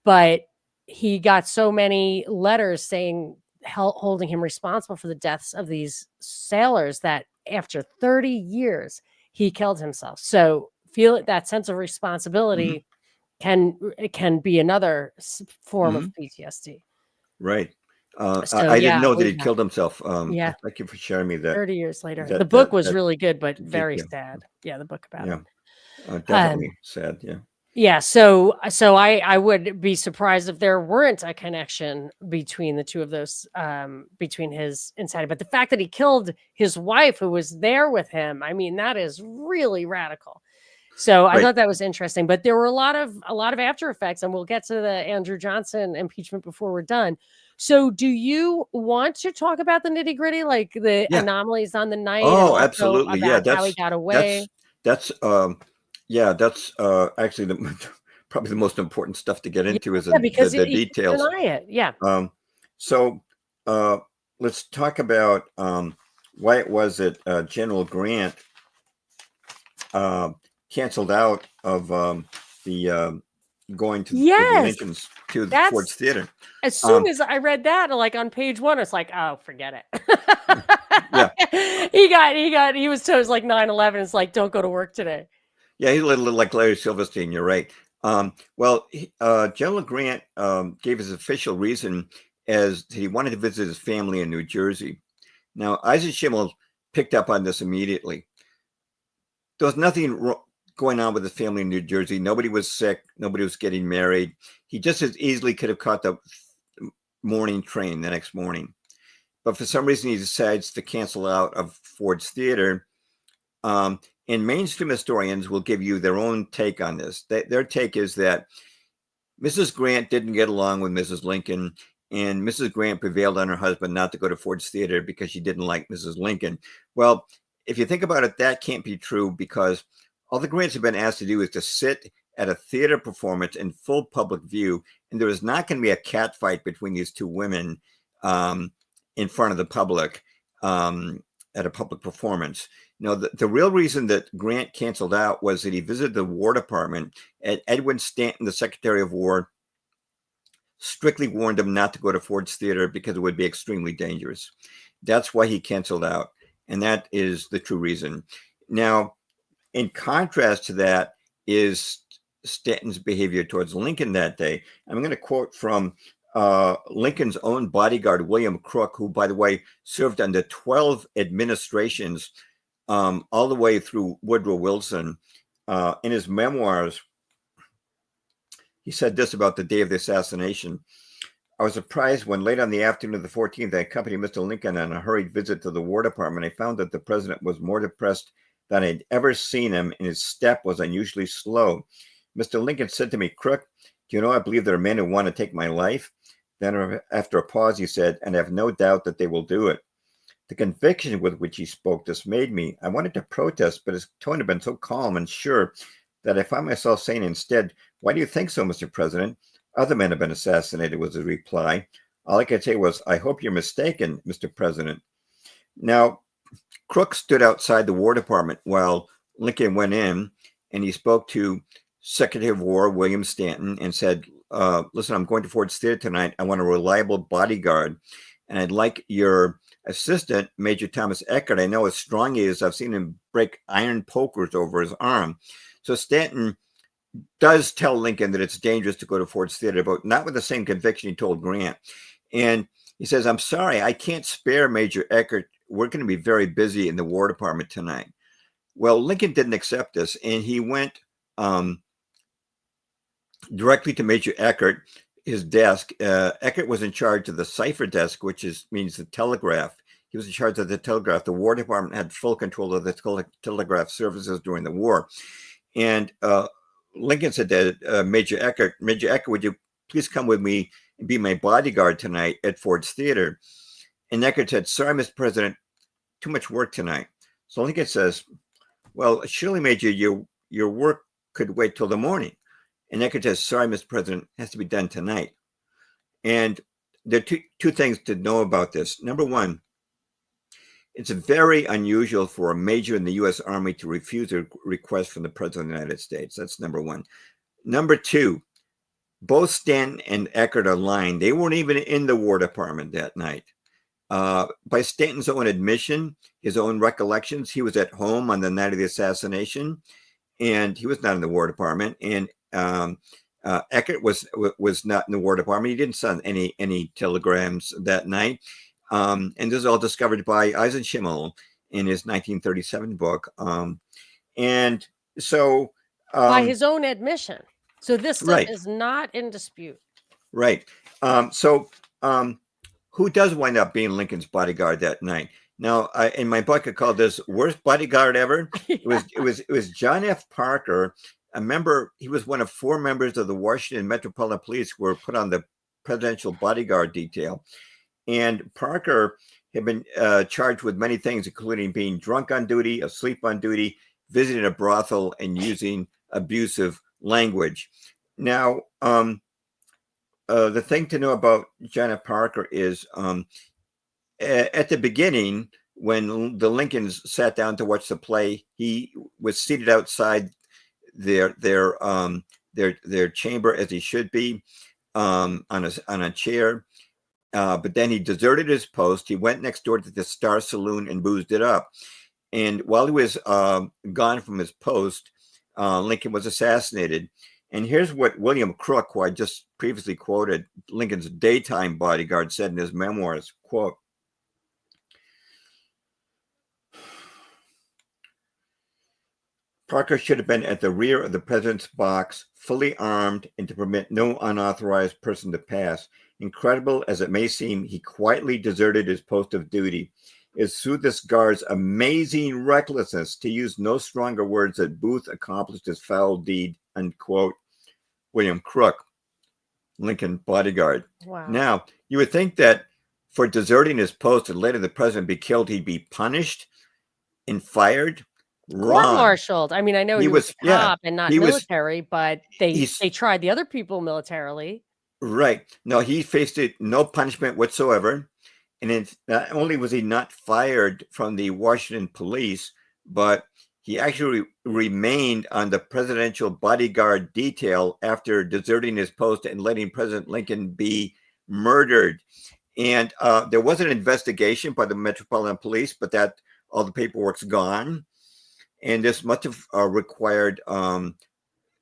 But he got so many letters saying holding him responsible for the deaths of these sailors that after 30 years he killed himself. So feel that sense of Mhm. responsibility can be another form of Mhm. PTSD. Right. So I didn't yeah, know that we he killed himself. yeah, Thank you for sharing me that 30 years later. The that book that was that really good, but very detail. sad. Yeah, the book about it. Yeah, Um, definitely sad. Yeah. yeah, so I would be surprised if there weren't a connection between the two of those, between his insanity. But the fact that he killed his wife who was there with him, I mean, that is really radical. So I Right. thought that was interesting. But there were a lot of after effects, and we'll get to the Andrew Johnson impeachment before we're done. So do you want to talk about the nitty gritty, like the Yeah. anomalies on the night, and Oh, also absolutely. Yeah. about how he got That's away? that's yeah. That's actually the probably the most important stuff to get Yeah, into is yeah, because the you can't details. deny it. Yeah. Um, so uh, let's talk about why it was that General Grant uh, canceled out of the going to with the Yes, Lincolns to the Ford's that's Theater. as soon Um, as I read that, like, on page 1, it's like, "Oh, forget it." yeah, He was told, like, 9/11, it's like, "Don't go to work today." yeah, he's a little like Larry Silverstein. You're right. Well, General Grant gave his official reason as he wanted to visit his family in New Jersey. Now, Isaac Schimmel picked up on this immediately. There was nothing going on with his family in New Jersey. Nobody was sick. Nobody was getting married. He just as easily could have caught the morning train the next morning. But for some reason, he decides to cancel out of Ford's Theater. And mainstream historians will give you their own take on this. Their take is that Mrs. Grant didn't get along with Mrs. Lincoln, and Mrs. Grant prevailed on her husband not to go to Ford's Theater because she didn't like Mrs. Lincoln. Well, if you think about it, that can't be true because all the Grants have been asked to do is to sit at a theater performance in full public view, and there is not going to be a cat fight between these two women um, in front of the public at a public performance. No, the real reason that Grant canceled out was that he visited the War Department, and Edwin Stanton, the Secretary of War, strictly warned him not to go to Ford's Theater because it would be extremely dangerous. That's why he canceled out, and that is the true reason. Now, in contrast to that is Stanton's behavior towards Lincoln that day. I'm going to quote from Lincoln's own bodyguard, William Crook, who, by the way, served under 12 administrations all the way through Woodrow Wilson. In his memoirs, he said this about the day of the assassination. I was surprised when late on the afternoon of the 14th, I accompanied Mr. Lincoln on a hurried visit to the War Department. I found that the president was more depressed than I'd ever seen him, and his step was unusually slow. Mr. Lincoln said to me, Crook, do you know I believe there are men who want to take my life? Then, after a pause, he said, and I have no doubt that they will do it. The conviction with which he spoke dismayed me. I wanted to protest, but his tone had been so calm and sure that I find myself saying instead, why do you think so, Mr. President? Other men have been assassinated, was his reply. All I could say was, I hope you're mistaken, Mr. President. Now, Crook stood outside the War Department while Lincoln went in, and he spoke to Secretary of War William Stanton and said, listen, I'm going to Ford's Theater tonight. I want a reliable bodyguard, and I'd like your assistant, Major Thomas Eckert. I know as strong he is. I've seen him break iron pokers over his arm. So Stanton does tell Lincoln that it's dangerous to go to Ford's Theater, but not with the same conviction he told Grant. And he says, I'm sorry, I can't spare Major Eckert. We're going to be very busy in the War Department tonight. Well, Lincoln didn't accept this, and he went directly to Major Eckert, his desk. Eckert was in charge of the cipher desk, which means the telegraph. He was in charge of the telegraph. The War Department had full control of the telegraph services during the war. And Lincoln said to Major Eckert, would you please come with me and be my bodyguard tonight at Ford's Theater? And Eckert said, sorry, Mr. President, too much work tonight. So Lincoln says, well, surely, Major, your work could wait till the morning. And Eckert says, sorry, Mr. President, it has to be done tonight. And there are two things to know about this. Number one, it's very unusual for a major in the U.S. Army to refuse a request from the President of the United States. That's number one. Number two, both Stanton and Eckert are lying. They weren't even in the War Department that night. By Stanton's own admission, his own recollections, he was at home on the night of the assassination, and he was not in the War Department. And Eckert was not in the War Department. He didn't send any telegrams that night. And this is all discovered by Eisenschimmel in his 1937 book. And so by his own admission. So this stuff right. is not in dispute. Right. Who does wind up being Lincoln's bodyguard that night? Now, in my book, I called this "Worst Bodyguard Ever." Yeah. It was John F. Parker. I remember he was one of 4 members of the Washington Metropolitan Police who were put on the presidential bodyguard detail. And Parker had been charged with many things, including being drunk on duty, asleep on duty, visiting a brothel, and using abusive language. Now, the thing to know about John F. Parker is at the beginning, when the Lincolns sat down to watch the play, he was seated outside their chamber as he should be, on a chair. But then he deserted his post. He went next door to the Star Saloon and boozed it up. And while he was gone from his post, Lincoln was assassinated. And here's what William Crook, who I just previously quoted, Lincoln's daytime bodyguard, said in his memoirs, quote, Parker should have been at the rear of the president's box, fully armed, and to permit no unauthorized person to pass. Incredible as it may seem, he quietly deserted his post of duty. It's through this guard's amazing recklessness, to use no stronger words, that Booth accomplished his foul deed, unquote. William Crook, Lincoln bodyguard. Wow. Now, you would think that for deserting his post and letting the president be killed, he'd be punished and fired. Court-martialed. I mean, I know he was a cop and not military, but they tried the other people militarily. Right. No, he faced no punishment whatsoever. And not only was he not fired from the Washington police, but he actually remained on the presidential bodyguard detail after deserting his post and letting President Lincoln be murdered. And there was an investigation by the Metropolitan Police, but that all the paperwork's gone. And this must have required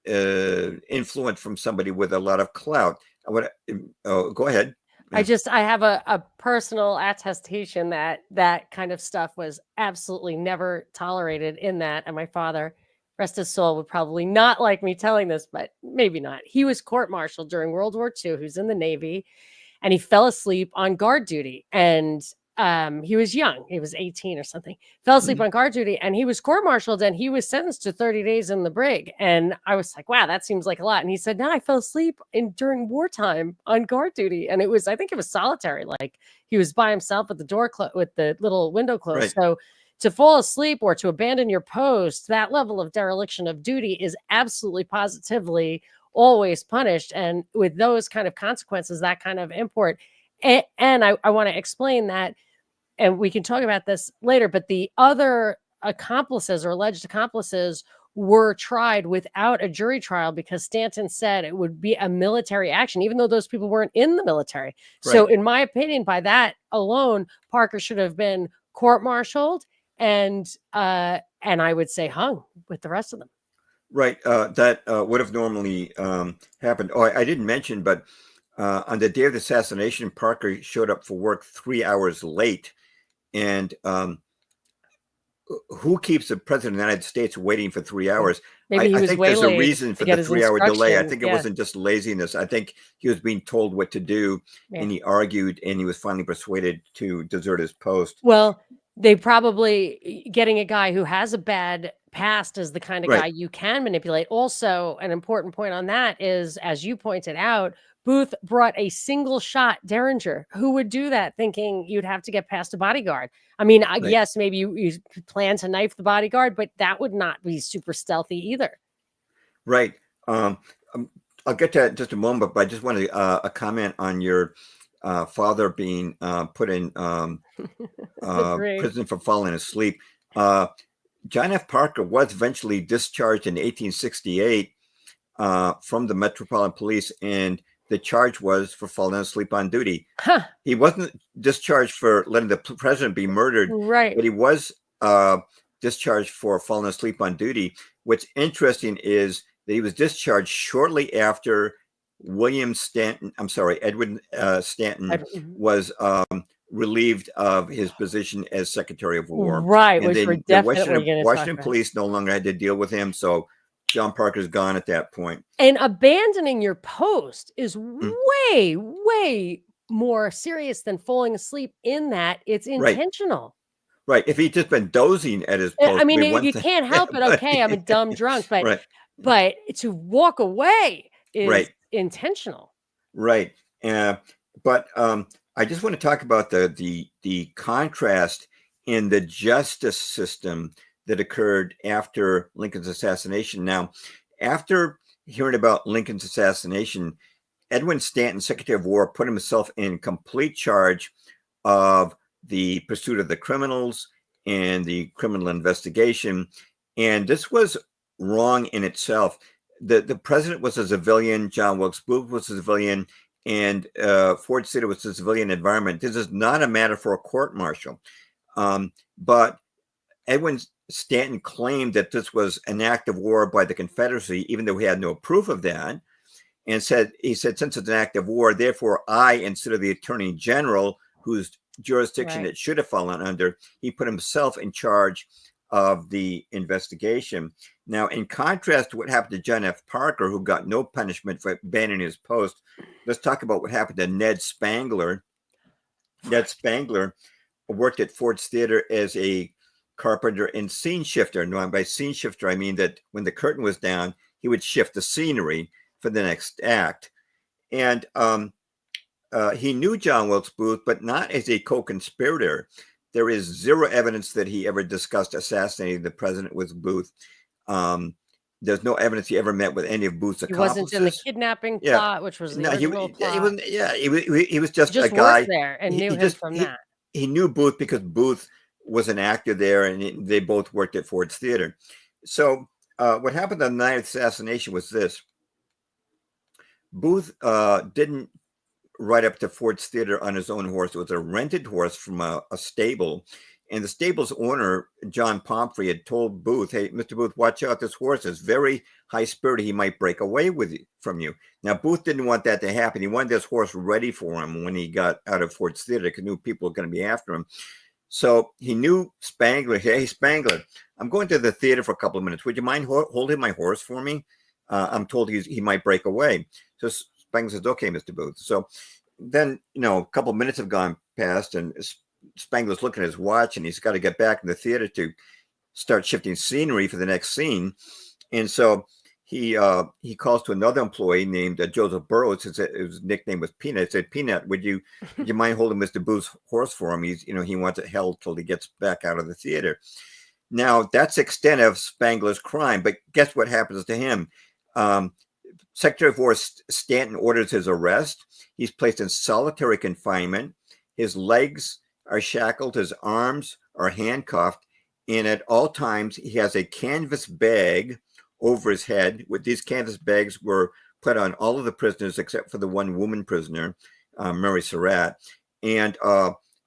influence from somebody with a lot of clout. Go ahead. I have a personal attestation that kind of stuff was absolutely never tolerated in that. And my father, rest his soul, would probably not like me telling this, but maybe not. He was court-martialed during World War II. He was in the Navy, and he fell asleep on guard duty. And he was young. He was 18 or something. Fell asleep on guard duty, and he was court-martialed, and he was sentenced to 30 days in the brig. And I was like, wow, that seems like a lot. And he said, no, I fell asleep during wartime on guard duty. And I think it was solitary. Like, he was by himself with the door with the little window closed. Right. So to fall asleep or to abandon your post, that level of dereliction of duty is absolutely positively always punished. And with those kind of consequences, that kind of import. And I want to explain that, and we can talk about this later, but the other accomplices or alleged accomplices were tried without a jury trial because Stanton said it would be a military action, even though those people weren't in the military. So, Right. in my opinion, by that alone, Parker should have been court-martialed and I would say hung with the rest of them. Right. That would have normally happened. Oh, I didn't mention, but on the day of the assassination, Parker showed up for work 3 hours late. And who keeps the president of the United States waiting for 3 hours? Maybe he I was think there's a waylaid reason to for get the his 3 hour delay. I instructions. think it Yeah. wasn't just laziness. I think he was being told what to do, Yeah. and he argued, and he was finally persuaded to desert his post. Well, they probably getting a guy who has a bad past is the kind of guy Right. you can manipulate. Also, an important point on that is, as you pointed out, Booth brought a single shot Derringer. Who would do that thinking you'd have to get past a bodyguard? I mean, Right. yes, maybe you plan to knife the bodyguard, but that would not be super stealthy either. Right. I'll get to that in just a moment, but I just wanted a comment on your father being put in Agree. prison for falling asleep. John F. Parker was eventually discharged in 1868 from the Metropolitan Police, and the charge was for falling asleep on duty. Huh. He wasn't discharged for letting the president be murdered, Right. but he was discharged for falling asleep on duty. What's interesting is that he was discharged shortly after Edwin Stanton was relieved of his position as Secretary of War. Right, And which then we're the definitely going to talk Washington about. police no longer had to deal with him, so John Parker's gone at that point. And abandoning your post is Mm. way, way more serious than falling asleep in that it's Right. intentional. Right. If he'd just been dozing at his I post, mean, it'd be one you thing. can't help it. But- Okay, I'm a dumb drunk, but Right. but to walk away is Right. intentional. Right. But I just want to talk about the contrast in the justice system that occurred after Lincoln's assassination. Now, after hearing about Lincoln's assassination, Edwin Stanton, Secretary of War, put himself in complete charge of the pursuit of the criminals and the criminal investigation. And this was wrong in itself. The president was a civilian, John Wilkes Booth was a civilian, and Ford City was a civilian environment. This is not a matter for a court martial. But Edwin Stanton claimed that this was an act of war by the Confederacy, even though he had no proof of that, and he said, since it's an act of war, therefore I, instead of the Attorney General, whose jurisdiction it should have fallen under, he put himself in charge of the investigation. Now, in contrast to what happened to John F. Parker, who got no punishment for abandoning his post, let's talk about what happened to Ned Spangler. Ned Spangler worked at Ford's Theater as a carpenter and scene shifter. Now, by scene shifter, I mean that when the curtain was down, he would shift the scenery for the next act. And he knew John Wilkes Booth, but not as a co-conspirator. There is zero evidence that he ever discussed assassinating the president with Booth. There's no evidence he ever met with any of Booth's accomplices. He wasn't in the kidnapping plot, which was the original plot. He was just a guy there and knew him from that. He knew Booth because Booth was an actor there, and they both worked at Ford's Theater. So what happened on the night of the assassination was this. Booth didn't ride up to Ford's Theater on his own horse. It was a rented horse from a stable. And the stable's owner, John Pomfrey, had told Booth, hey, Mr. Booth, watch out. This horse is very high-spirited. He might break away from you. Now, Booth didn't want that to happen. He wanted this horse ready for him when he got out of Ford's Theater because he knew people were going to be after him. So he knew Spangler. Hey, Spangler, I'm going to the theater for a couple of minutes. Would you mind holding my horse for me? I'm told he might break away. So Spangler says, okay, Mr. Booth. So then, a couple of minutes have gone past, and Spangler's looking at his watch, and he's got to get back in the theater to start shifting scenery for the next scene. And so he calls to another employee named Joseph Burroughs. His nickname was Peanut. He said, "Peanut, would you mind holding Mr. Booth's horse for him? He wants it held till he gets back out of the theater." Now that's the extent of Spangler's crime, but guess what happens to him? Secretary of War Stanton orders his arrest. He's placed in solitary confinement. His legs are shackled, his arms are handcuffed, and at all times he has a canvas bag over his head. With these canvas bags were put on all of the prisoners except for the one woman prisoner, Mary Surratt, and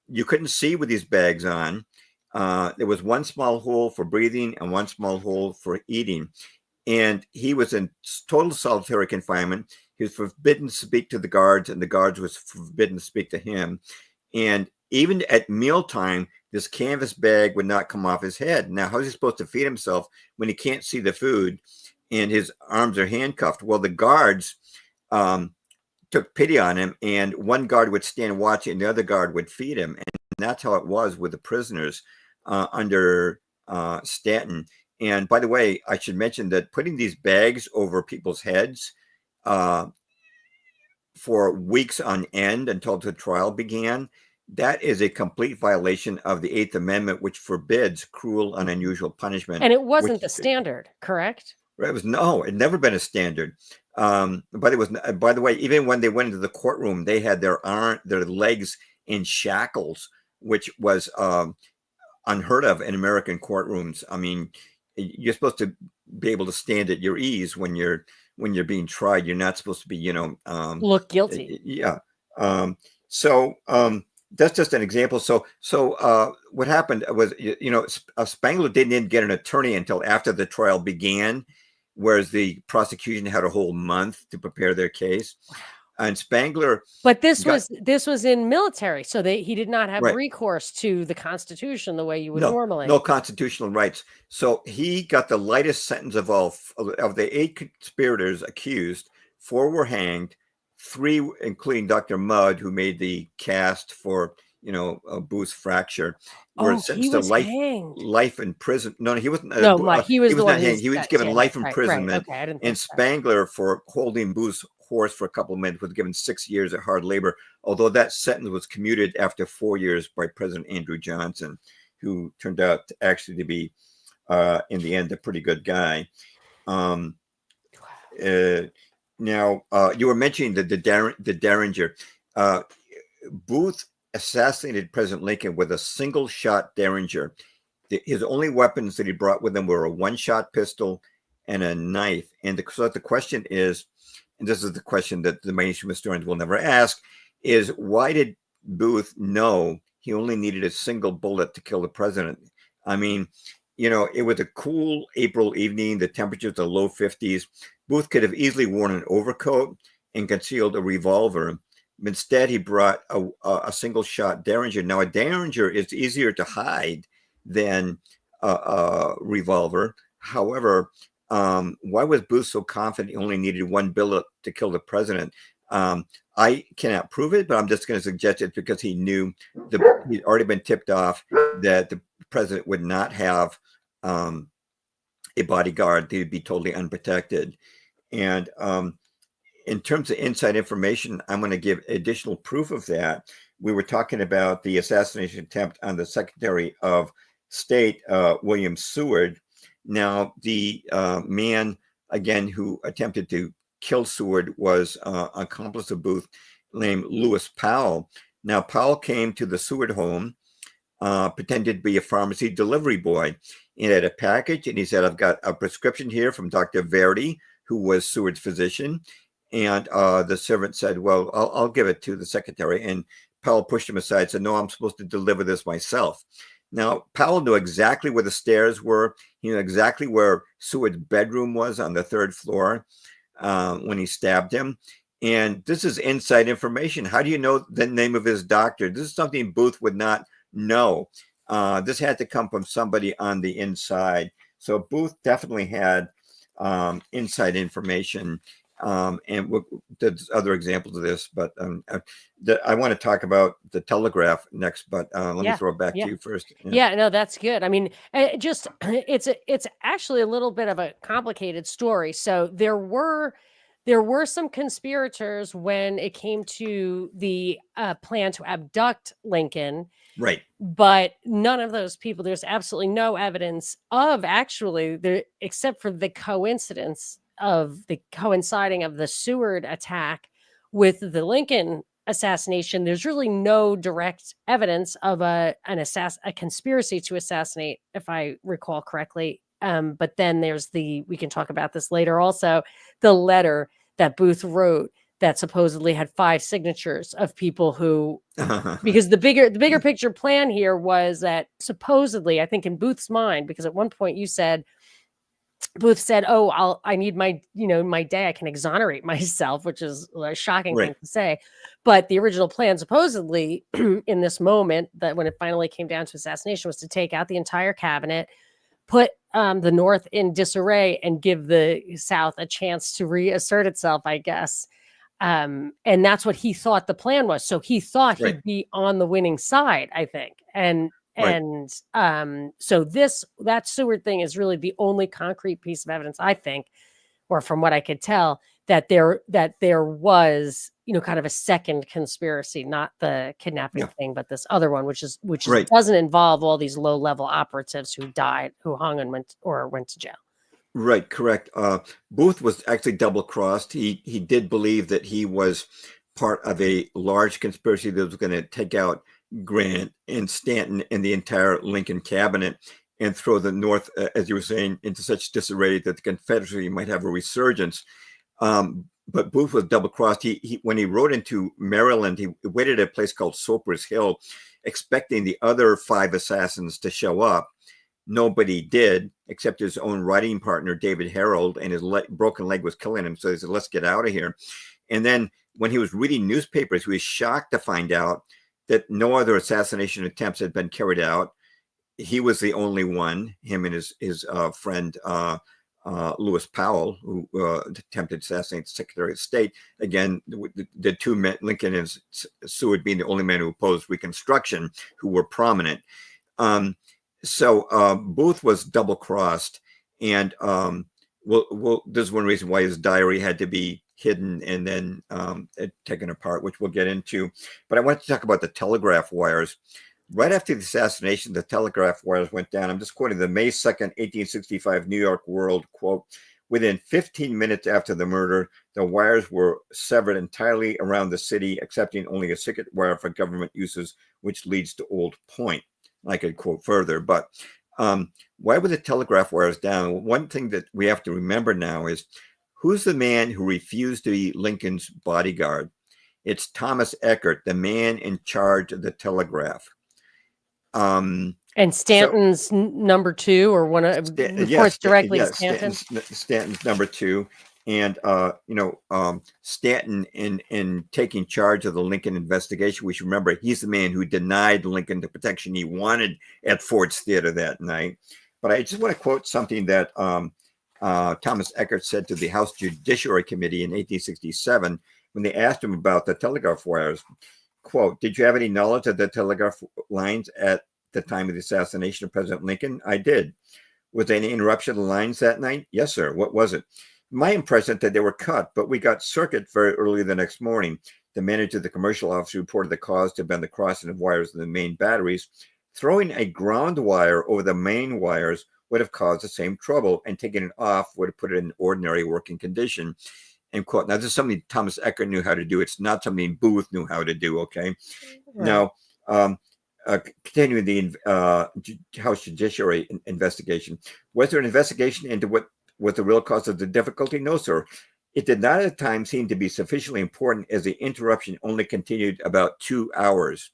you couldn't see with these bags on. There was one small hole for breathing and one small hole for eating. And he was in total solitary confinement. He was forbidden to speak to the guards, and the guards was forbidden to speak to him. And even at mealtime, this canvas bag would not come off his head. Now, how is he supposed to feed himself when he can't see the food and his arms are handcuffed? Well, the guards took pity on him, and one guard would stand watching, and the other guard would feed him. And that's how it was with the prisoners under Stanton. And by the way, I should mention that putting these bags over people's heads for weeks on end until the trial began, that is a complete violation of the Eighth Amendment, which forbids cruel and unusual punishment. And it wasn't the standard, correct? It never been a standard. But it was, by the way, even when they went into the courtroom, they had their legs in shackles, which was unheard of in American courtrooms. I mean, you're supposed to be able to stand at your ease when you're being tried. You're not supposed to be, look guilty. Yeah. So that's just an example. So what happened was, Spangler didn't get an attorney until after the trial began, whereas the prosecution had a whole month to prepare their case. And Spangler, but this was in military, so he did not have recourse to the Constitution the way you would normally. No constitutional rights. So he got the lightest sentence of all. Of the 8 conspirators accused, 4 were hanged, 3, including Dr. Mudd, who made the cast for Booth's fracture, were sentenced to life in prison. No, he wasn't. He was not hanged. He was given life imprisonment. Right. Okay, and Spangler, for holding Booth's horse for a couple of minutes, was given 6 years at hard labor, although that sentence was commuted after 4 years by President Andrew Johnson, who turned out actually to be, in the end, a pretty good guy. Now, you were mentioning the Derringer. Booth assassinated President Lincoln with a single-shot Derringer. His only weapons that he brought with him were a one-shot pistol and a knife. And so the question is, and this is the question that the mainstream historians will never ask, is why did Booth know he only needed a single bullet to kill the president? I mean, it was a cool April evening. The temperatures are low 50s. Booth could have easily worn an overcoat and concealed a revolver. Instead, he brought a single-shot Derringer. Now, a Derringer is easier to hide than a revolver. However, why was Booth so confident he only needed one bullet to kill the president? I cannot prove it, but I'm just going to suggest it because he knew he'd already been tipped off that the president would not have a bodyguard. He'd be totally unprotected. And in terms of inside information, I'm going to give additional proof of that. We were talking about the assassination attempt on the Secretary of State, William Seward. Now, the man, again, who attempted to kill Seward was an accomplice of Booth named Lewis Powell. Now, Powell came to the Seward home, pretended to be a pharmacy delivery boy, and had a package, and he said, "I've got a prescription here from Dr. Verity, who was Seward's physician." And the servant said, "Well, I'll give it to the secretary." And Powell pushed him aside and said, "No, I'm supposed to deliver this myself." Now, Powell knew exactly where the stairs were. He knew exactly where Seward's bedroom was on the 3rd floor when he stabbed him. And this is inside information. How do you know the name of his doctor? This is something Booth would not know. This had to come from somebody on the inside. So Booth definitely had inside information. And there's other examples of this, but I want to talk about the telegraph next, but let me throw it back to you first. Yeah, no, that's good. I mean, just it's actually a little bit of a complicated story. So there were some conspirators when it came to the plan to abduct Lincoln. Right. But none of those people, there's absolutely no evidence of actually there, except for the coincidence of the coinciding of the Seward attack with the Lincoln assassination. There's really no direct evidence of a conspiracy to assassinate, if I recall correctly. But then there's we can talk about this later also, the letter that Booth wrote that supposedly had 5 signatures of people who, because the bigger picture plan here was that supposedly, I think in Booth's mind, because at one point Booth said, "Oh, I need my day. I can exonerate myself," which is a shocking thing to say. But the original plan, supposedly, in this moment, that when it finally came down to assassination, was to take out the entire cabinet, put the North in disarray, and give the South a chance to reassert itself, I guess. And that's what he thought the plan was. So he thought he'd be on the winning side, I think. So that Seward thing is really the only concrete piece of evidence, I think, or from what I could tell, that there was, kind of a second conspiracy, not the kidnapping thing, but this other one, which doesn't involve all these low level operatives who died, who hung and went to jail. Right, correct. Booth was actually double-crossed. He did believe that he was part of a large conspiracy that was going to take out Grant and Stanton and the entire Lincoln cabinet and throw the North, as you were saying, into such disarray that the Confederacy might have a resurgence. But Booth was double-crossed. He when he rode into Maryland, he waited at a place called Soper's Hill, expecting the other 5 assassins to show up. Nobody did, except his own writing partner, David Harold, and his broken leg was killing him. So he said, "Let's get out of here." And then when he was reading newspapers, he was shocked to find out that no other assassination attempts had been carried out. He was the only one, him and his friend, Lewis Powell, who attempted to assassinate the Secretary of State. Again, the 2 men, Lincoln and Seward, being the only men who opposed Reconstruction, who were prominent. So Booth was double-crossed, and there's one reason why his diary had to be hidden and then taken apart, which we'll get into. But I want to talk about the telegraph wires. Right after the assassination, the telegraph wires went down. I'm just quoting the May 2nd, 1865 New York World, quote, "Within 15 minutes after the murder, the wires were severed entirely around the city, excepting only a circuit wire for government uses, which leads to Old Point." I could quote further, but why were the telegraph wires down? One thing that we have to remember now is, who's the man who refused to be Lincoln's bodyguard? It's Thomas Eckert, the man in charge of the telegraph. And Stanton's number 2, or one of reports directly to Stanton. Stanton's number 2. And Stanton in taking charge of the Lincoln investigation, we should remember he's the man who denied Lincoln the protection he wanted at Ford's Theater that night. But I just want to quote something that Thomas Eckert said to the House Judiciary Committee in 1867 when they asked him about the telegraph wires. Quote, "Did you have any knowledge of the telegraph lines at the time of the assassination of President Lincoln?" "I did." "Was there any interruption of the lines that night?" "Yes, sir." "What was it?" "My impression that they were cut, but we got circuit very early the next morning. The manager of the commercial office reported the cause to have been the crossing of wires in the main batteries. Throwing a ground wire over the main wires would have caused the same trouble, and taking it off would have put it in ordinary working condition." End quote. Now, this is something Thomas Eckert knew how to do. It's not something Booth knew how to do, okay? Right. Now, continuing the House Judiciary investigation, was there an investigation into what was the real cause of the difficulty? No, sir. It did not at the time seem to be sufficiently important, as the interruption only continued about 2 hours.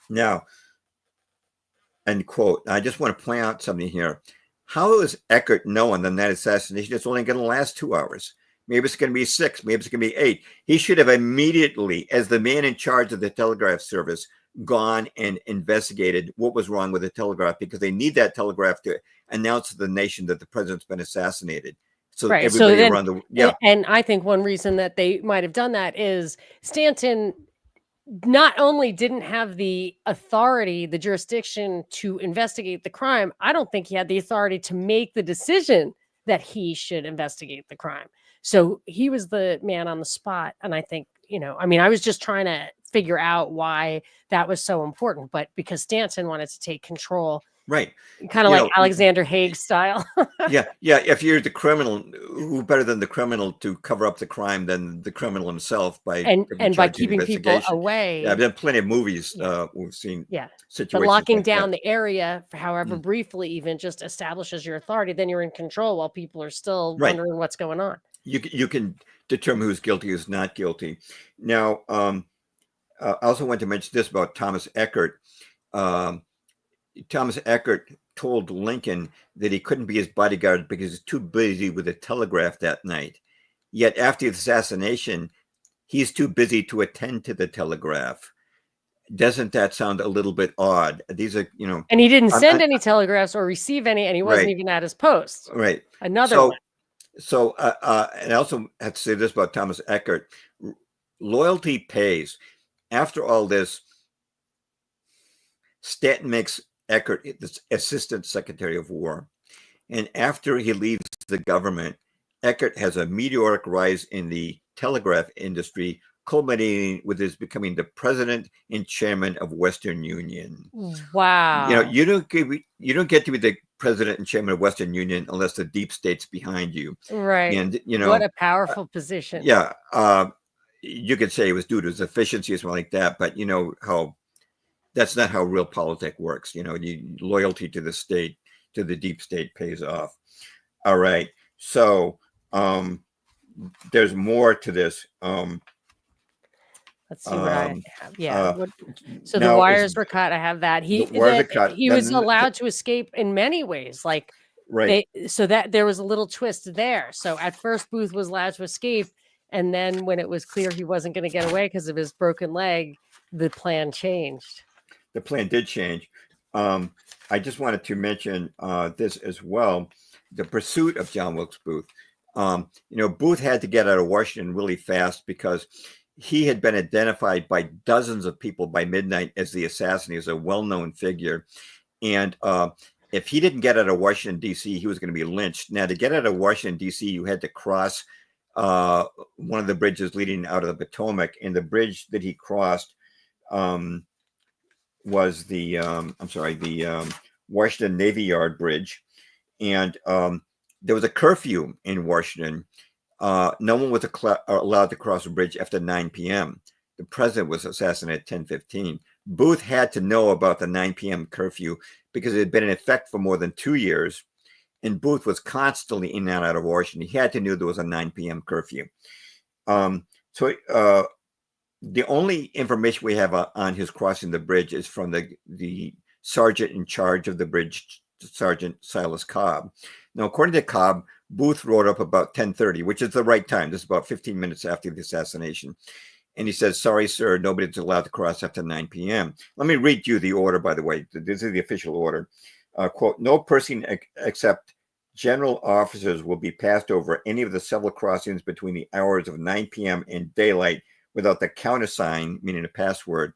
Now, end quote. I just want to point out something here. How is Eckert knowing that assassination is only going to last 2 hours? Maybe it's going to be 6. Maybe it's going to be 8. He should have immediately, as the man in charge of the telegraph service, gone and investigated what was wrong with the telegraph, because they need that telegraph to announce to the nation that the president's been assassinated. So Right. So everybody then, around the and I think one reason that they might have done that is Stanton not only didn't have the authority, the jurisdiction to investigate the crime, I don't think he had the authority to make the decision that he should investigate the crime. So he was the man on the spot. And I think, I mean, I was just trying to figure out why that was so important, but because Stanton wanted to take control, right. kind of like Alexander Haig style. Yeah. If you're the criminal, who better than the criminal to cover up the crime than the criminal himself by and by keeping people investigation? away. Yeah, I've done plenty of movies. We've seen situations, but locking like down that. the area, for however briefly, even just establishes your authority. Then you're in control while people are still wondering what's going on. You can determine who's guilty, who's not guilty. Now, I also want to mention this about Thomas Eckert. Thomas Eckert told Lincoln that he couldn't be his bodyguard because he's too busy with the telegraph that night. Yet after the assassination, he's too busy to attend to the telegraph. Doesn't that sound a little bit odd? These are, and he didn't send any telegraphs or receive any, and he wasn't even at his post. Right. Another one. So, and I also have to say this about Thomas Eckert. Loyalty pays. After all this, Stanton makes Eckert the Assistant Secretary of War. And after he leaves the government, Eckert has a meteoric rise in the telegraph industry, culminating with his becoming the president and chairman of Western Union. Wow. You don't get to be the president and chairman of Western Union unless the deep state's behind you. Right. And what a powerful position. Yeah. You could say it was due to his efficiency or something like that, but how that's not how real politics works. Loyalty to the state, to the deep state pays off. All right. So there's more to this. Let's see what I have. Yeah. So now, the wires were cut. I have that. He was allowed to escape in many ways. Like so that there was a little twist there. So at first Booth was allowed to escape. And then when it was clear he wasn't going to get away because of his broken leg, the plan changed. The plan did change. I just wanted to mention this as well. The pursuit of John Wilkes Booth. Booth had to get out of Washington really fast because he had been identified by dozens of people by midnight as the assassin. He was a well-known figure. And if he didn't get out of Washington, D.C., he was going to be lynched. Now, to get out of Washington, D.C., you had to cross one of the bridges leading out of the Potomac. And the bridge that he crossed was the Washington Navy Yard Bridge. And there was a curfew in Washington. No one was allowed to cross the bridge after 9 p.m. The president was assassinated at 10:15. Booth had to know about the 9 p.m. curfew because it had been in effect for more than 2 years. And Booth was constantly in and out of Washington. He had to know there was a 9 p.m. curfew. So the only information we have on his crossing the bridge is from the sergeant in charge of the bridge, Sergeant Silas Cobb. Now, according to Cobb, Booth rode up about 10:30, which is the right time. This is about 15 minutes after the assassination. And he says, "Sorry, sir, nobody's allowed to cross after 9 p.m. Let me read you the order, by the way. This is the official order. Quote, no person except general officers will be passed over any of the several crossings between the hours of 9 p.m. and daylight without the countersign, meaning a password,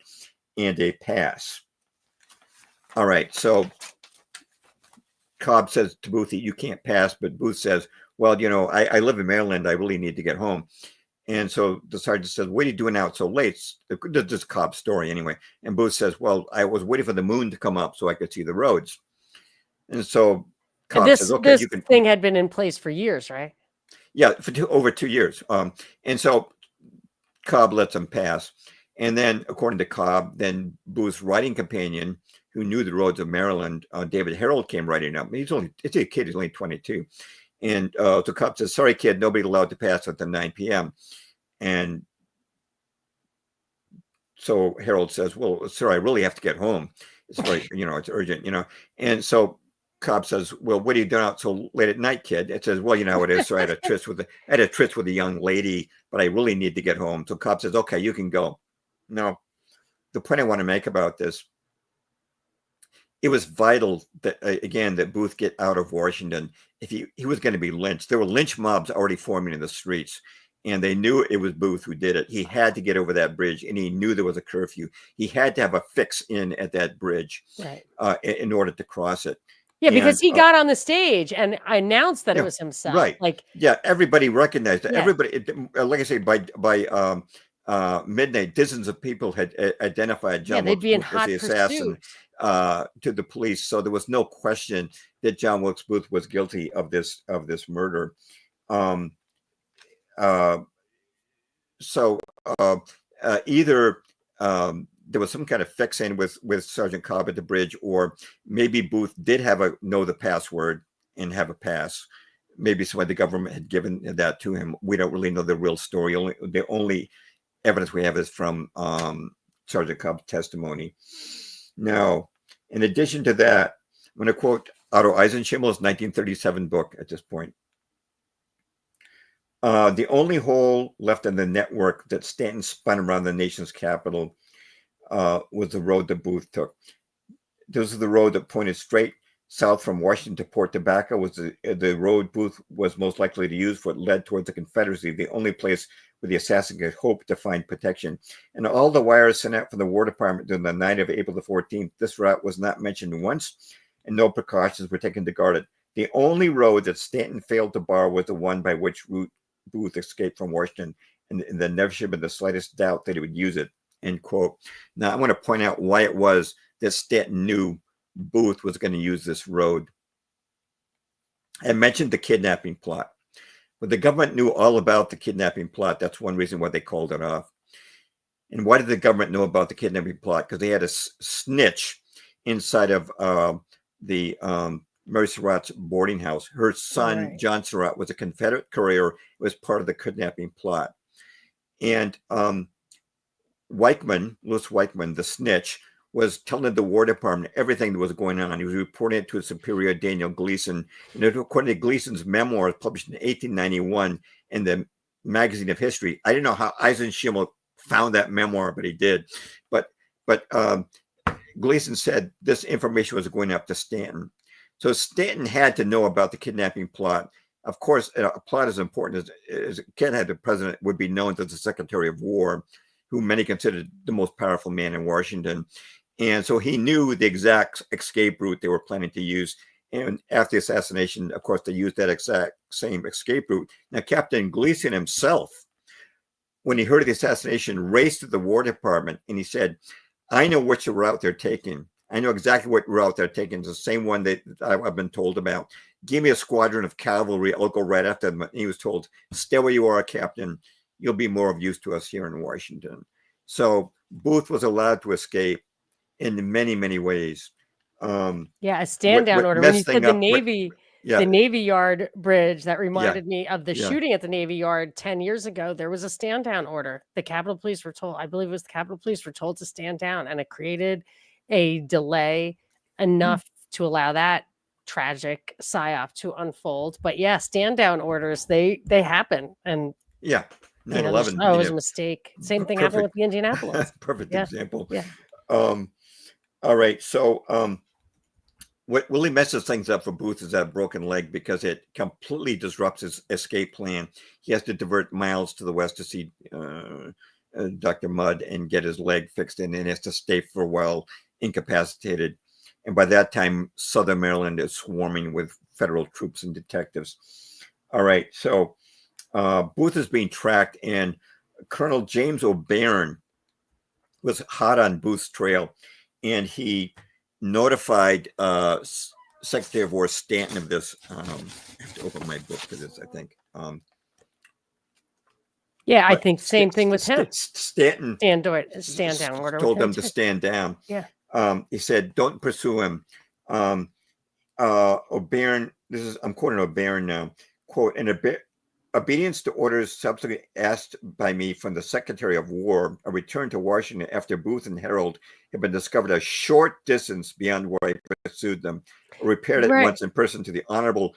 and a pass." All right, so Cobb says to Booth, "You can't pass," but Booth says, "Well, I live in Maryland. I really need to get home." And so the sergeant says, "What are you doing out so late?" This is Cobb's story anyway. And Booth says, "Well, I was waiting for the moon to come up so I could see the roads." And so Cobb says, "Okay, this thing had been in place for years, right?" Yeah, for over 2 years. And so Cobb lets him pass. And then, according to Cobb, then Booth's riding companion, who knew the roads of Maryland, David Harold, came riding up. It's a kid, he's only 22. And so Cobb says, "Sorry, kid, nobody allowed to pass until 9 p.m. And so Harold says, "Well, sir, I really have to get home. It's very, it's urgent, And so Cobb says, "Well, what are you doing out so late at night, kid?" It says, "Well, you know how it is. So I had a tryst with a young lady, but I really need to get home." So Cobb says, "Okay, you can go." Now, the point I want to make about this it was vital that again that Booth get out of Washington. If he was going to be lynched, there were lynch mobs already forming in the streets, and they knew it was Booth who did it. He had to get over that bridge, and he knew there was a curfew. He had to have a fix in at that bridge, Right. In order to cross it. Yeah, And because he got on the stage and announced that it yeah, was himself. right. Like, Yeah, everybody recognized it. yeah, Everybody, like I say, by midnight, dozens of people had identified yeah, John they'd Wilkes be in Booth as hot the assassin pursuit. to the police. So there was no question that John Wilkes Booth was guilty of this murder. Um, uh, so either there was some kind of fix-in with Sergeant Cobb at the bridge, or maybe Booth did know the password and have a pass. Maybe some of the government had given that to him. We don't really know the real story. The only evidence we have is from Sergeant Cobb's testimony. Now, in addition to that, I'm going to quote Otto Eisenschimmel's 1937 book at this point. The only hole left in the network that Stanton spun around the nation's capital was the road that Booth took. This is the road that pointed straight south from Washington to Port Tobacco. Was the road Booth was most likely to use for it led towards the Confederacy, the only place where the assassin could hope to find protection. And all the wires sent out from the War Department during the night of April the 14th, this route was not mentioned once, and no precautions were taken to guard it. The only road that Stanton failed to bar was the one by which route Booth escaped from Washington, and there never should have been the slightest doubt that he would use it, end quote. Now, I want to point out why it was that Stanton knew Booth was going to use this road. I mentioned the kidnapping plot. But the government knew all about the kidnapping plot. That's one reason why they called it off. And why did the government know about the kidnapping plot? Because they had a snitch inside of the Mary Surratt's boarding house. Her son, Right. John Surratt, was a Confederate courier. It was part of the kidnapping plot. And Louis Weichman, the snitch, was telling the War Department everything that was going on. He was reporting it to his superior, Daniel Gleason. And according to Gleason's memoirs published in 1891 in the Magazine of History, I didn't know how Eisenschimmel found that memoir, but he did. But Gleason said this information was going up to Stanton. So Stanton had to know about the kidnapping plot. Of course, a plot as important as Ken had the president would be known as the Secretary of War, who many considered the most powerful man in Washington. And so he knew the exact escape route they were planning to use. And after the assassination, of course, they used that exact same escape route. Now, Captain Gleason himself, when he heard of the assassination, raced to the War Department and he said, I know which route they're taking. I know exactly what route they're taking. It's the same one that I've been told about. Give me a squadron of cavalry. I'll go right after them. And he was told, stay where you are, Captain. You'll be more of use to us here in Washington. So Booth was allowed to escape in many, many ways. Yeah, a stand down order. When you said the Navy Yard bridge, that reminded me of the shooting at the Navy Yard 10 years ago. There was a stand down order. The Capitol Police were told, I believe it was the Capitol Police were told to stand down, and it created a delay enough to allow that tragic psyop to unfold. But yeah, stand down orders, they happen. And 9/11. It was a mistake. Same thing happened with the Indianapolis. Perfect example. Yeah. All right. So what really messes things up for Booth is that broken leg, because it completely disrupts his escape plan. He has to divert miles to the west to see Dr. Mudd and get his leg fixed, and then has to stay for a while incapacitated. And by that time, Southern Maryland is swarming with federal troops and detectives. All right. So Booth is being tracked, and Colonel James O'Beirne was hot on Booth's trail, and he notified Secretary of War Stanton of this. I have to open my book for this, I think. I think same thing with him. Stanton stand down order. Told them to stand down. Yeah. He said, don't pursue him. O'Beirne, I'm quoting O'Beirne now, quote, obedience to orders subsequently asked by me from the Secretary of War, a return to Washington after Booth and Harold had been discovered a short distance beyond where I pursued them, repaired at once in person to the honorable,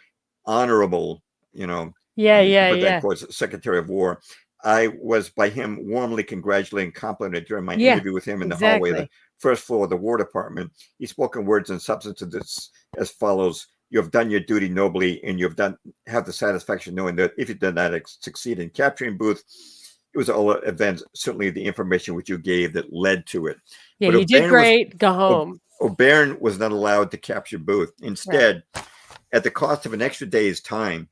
Secretary of War. I was by him warmly congratulated and complimented during my interview with him in the hallway of the first floor of the War Department. He spoke in words and substance of this as follows: "You have done your duty nobly, and you have the satisfaction knowing that if you did not succeed in capturing Booth, it was all events, certainly the information which you gave that led to it." Yeah, But you did great. Go home. O'Beirne was not allowed to capture Booth. Instead, at the cost of an extra day's time,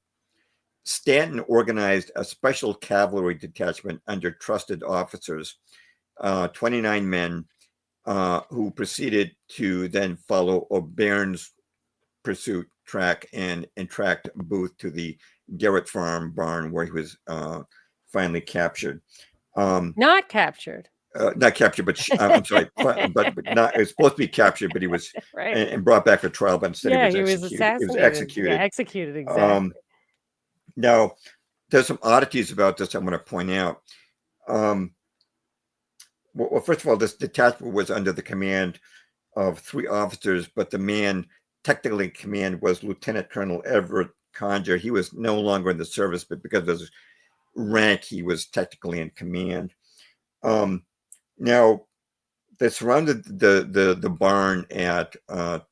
Stanton organized a special cavalry detachment under trusted officers, 29 men, who proceeded to then follow O'Beirne's pursuit track and tracked Booth to the Garrett Farm barn where he was finally captured. Not captured. Not captured, but I'm sorry, but not. It was supposed to be captured, but he was right. and brought back for trial. But instead, Yeah, he was executed. He was executed. Yeah, executed exactly. Now, there's some oddities about this I'm going to point out. Well, first of all, this detachment was under the command of 3 officers, but the man technically in command was Lieutenant Colonel Everett Conger. He was no longer in the service, but because of his rank, he was technically in command. Now, they surrounded the barn at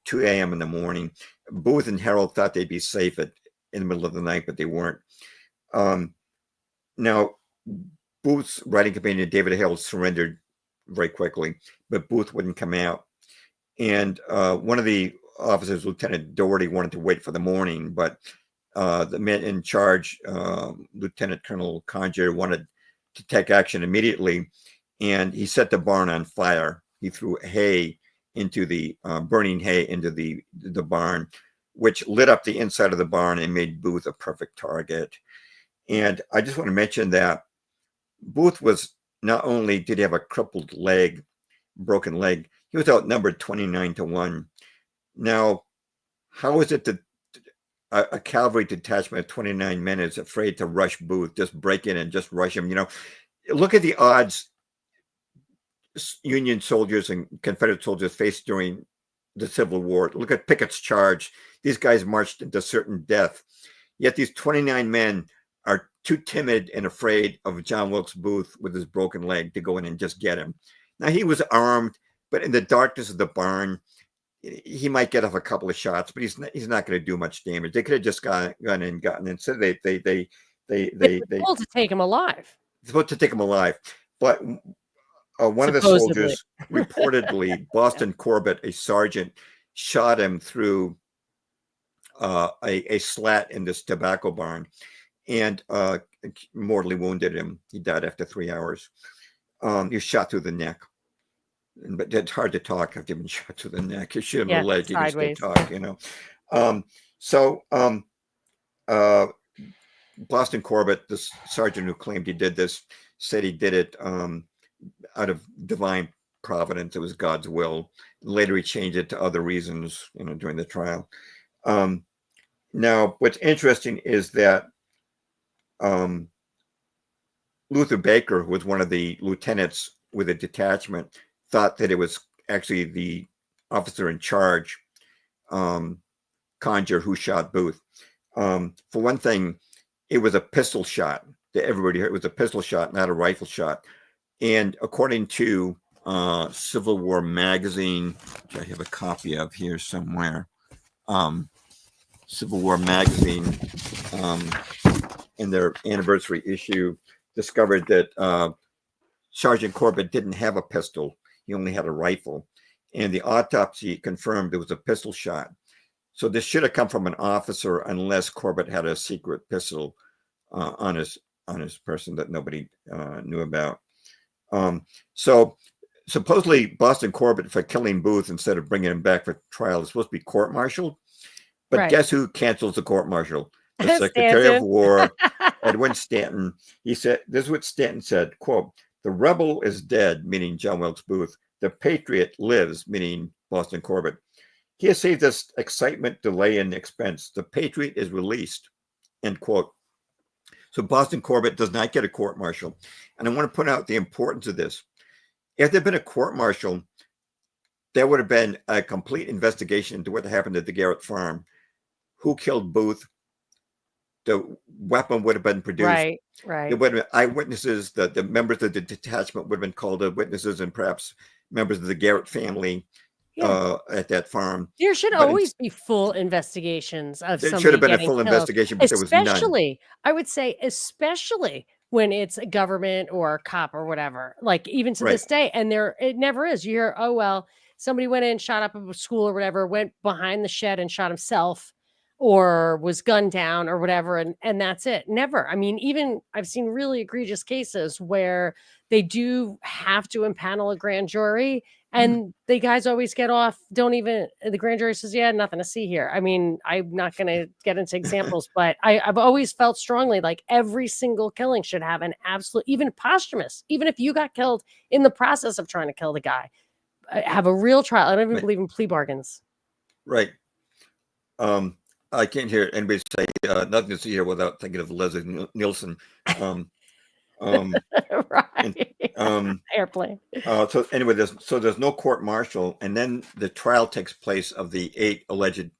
2 a.m. in the morning. Booth and Harold thought they'd be safe in the middle of the night, but they weren't. Now, Booth's riding companion, David Hale, surrendered very quickly, but Booth wouldn't come out. And one of the officers, Lieutenant Doherty, wanted to wait for the morning, but the man in charge, Lieutenant Colonel Conger, wanted to take action immediately, and he set the barn on fire. He threw hay into the burning hay into the barn, which lit up the inside of the barn and made Booth a perfect target. And I just want to mention that Booth was not only did he have a crippled leg, broken leg, he was outnumbered 29-1. Now, how is it that a cavalry detachment of 29 men is afraid to rush Booth, just break in and just rush him? You know, look at the odds Union soldiers and Confederate soldiers faced during the Civil War. Look at Pickett's charge. These guys marched into certain death. Yet these 29 men are too timid and afraid of John Wilkes Booth with his broken leg to go in and just get him. Now, he was armed, but in the darkness of the barn, he might get off a couple of shots, but he's not going to do much damage. They could have just gone in and gotten in. So they supposed to take him alive. Supposed to take him alive, but one of the soldiers, reportedly, Boston Corbett, a sergeant, shot him through a slat in this tobacco barn and mortally wounded him. He died after 3 hours. He was shot through the neck. But it's hard to talk after you've been shot through the neck. You shoot him in the leg, you can still talk, you know. Boston Corbett, this sergeant who claimed he did this, said he did it out of divine providence. It was God's will. Later, he changed it to other reasons, you know, during the trial. Now, what's interesting is that Luther Baker, who was one of the lieutenants with a detachment, thought that it was actually the officer in charge, Conger, who shot Booth. For one thing, it was a pistol shot that everybody heard. It was a pistol shot, not a rifle shot. And according to Civil War magazine, which I have a copy of here somewhere, Civil War magazine, in their anniversary issue, discovered that Sergeant Corbett didn't have a pistol. He only had a rifle. And the autopsy confirmed it was a pistol shot. So this should have come from an officer unless Corbett had a secret pistol on his person that nobody knew about. So supposedly Boston Corbett, for killing Booth instead of bringing him back for trial, is supposed to be court-martialed. But guess who cancels the court-martial? The Secretary of War, Edwin Stanton. He said, this is what Stanton said, quote, "The rebel is dead," meaning John Wilkes Booth. "The patriot lives," meaning Boston Corbett. "He has saved us excitement, delay, and expense. The patriot is released," end quote. So Boston Corbett does not get a court-martial. And I want to point out the importance of this. If there had been a court-martial, there would have been a complete investigation into what happened at the Garrett Farm. Who killed Booth? The weapon would have been produced. Right. There would have been eyewitnesses. The members of the detachment would have been called as witnesses, and perhaps members of the Garrett family Yeah. at that farm. There should But always be full investigations of there should have somebody been a getting full killed, investigation, but there was none. especially, I would say, especially when it's a government or a cop or whatever, like even to Right. this day. And it never is. You hear, oh, well, somebody went in, shot up a school or whatever, went behind the shed and shot himself or was gunned down or whatever. And that's it. Never. I mean, even I've seen really egregious cases where they do have to impanel a grand jury and the guys always get off, the grand jury says, yeah, nothing to see here. I mean, I'm not going to get into examples, but I've always felt strongly like every single killing should have an absolute, even posthumous, even if you got killed in the process of trying to kill the guy, have a real trial. I don't even believe in plea bargains. Right. I can't hear anybody say nothing to see here without thinking of Leslie Nielsen. Right. Airplane. So anyway, there's no court martial, and then the trial takes place of the 8 alleged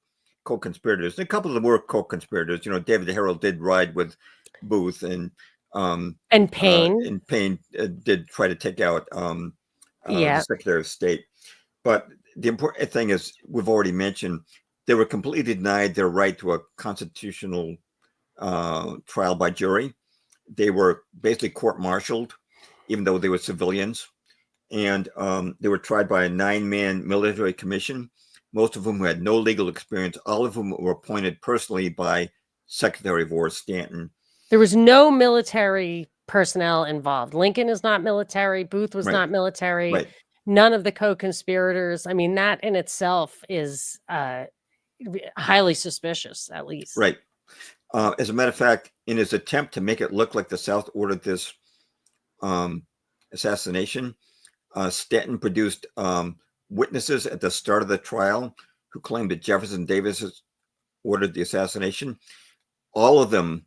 co-conspirators. A couple of them were co-conspirators. David Harrell did ride with Booth, and Payne. Payne did try to take out Yeah. the Secretary of State. But the important thing is, we've already mentioned, they were completely denied their right to a constitutional trial by jury. They were basically court-martialed, even though they were civilians. And they were tried by a 9-man military commission, most of whom had no legal experience, all of whom were appointed personally by Secretary of War Stanton. There was no military personnel involved. Lincoln is not military. Booth was Right. not military. Right. None of the co-conspirators. I mean, that in itself is highly suspicious, at least. Right. As a matter of fact, in his attempt to make it look like the South ordered this assassination, Stanton produced witnesses at the start of the trial who claimed that Jefferson Davis ordered the assassination. All of them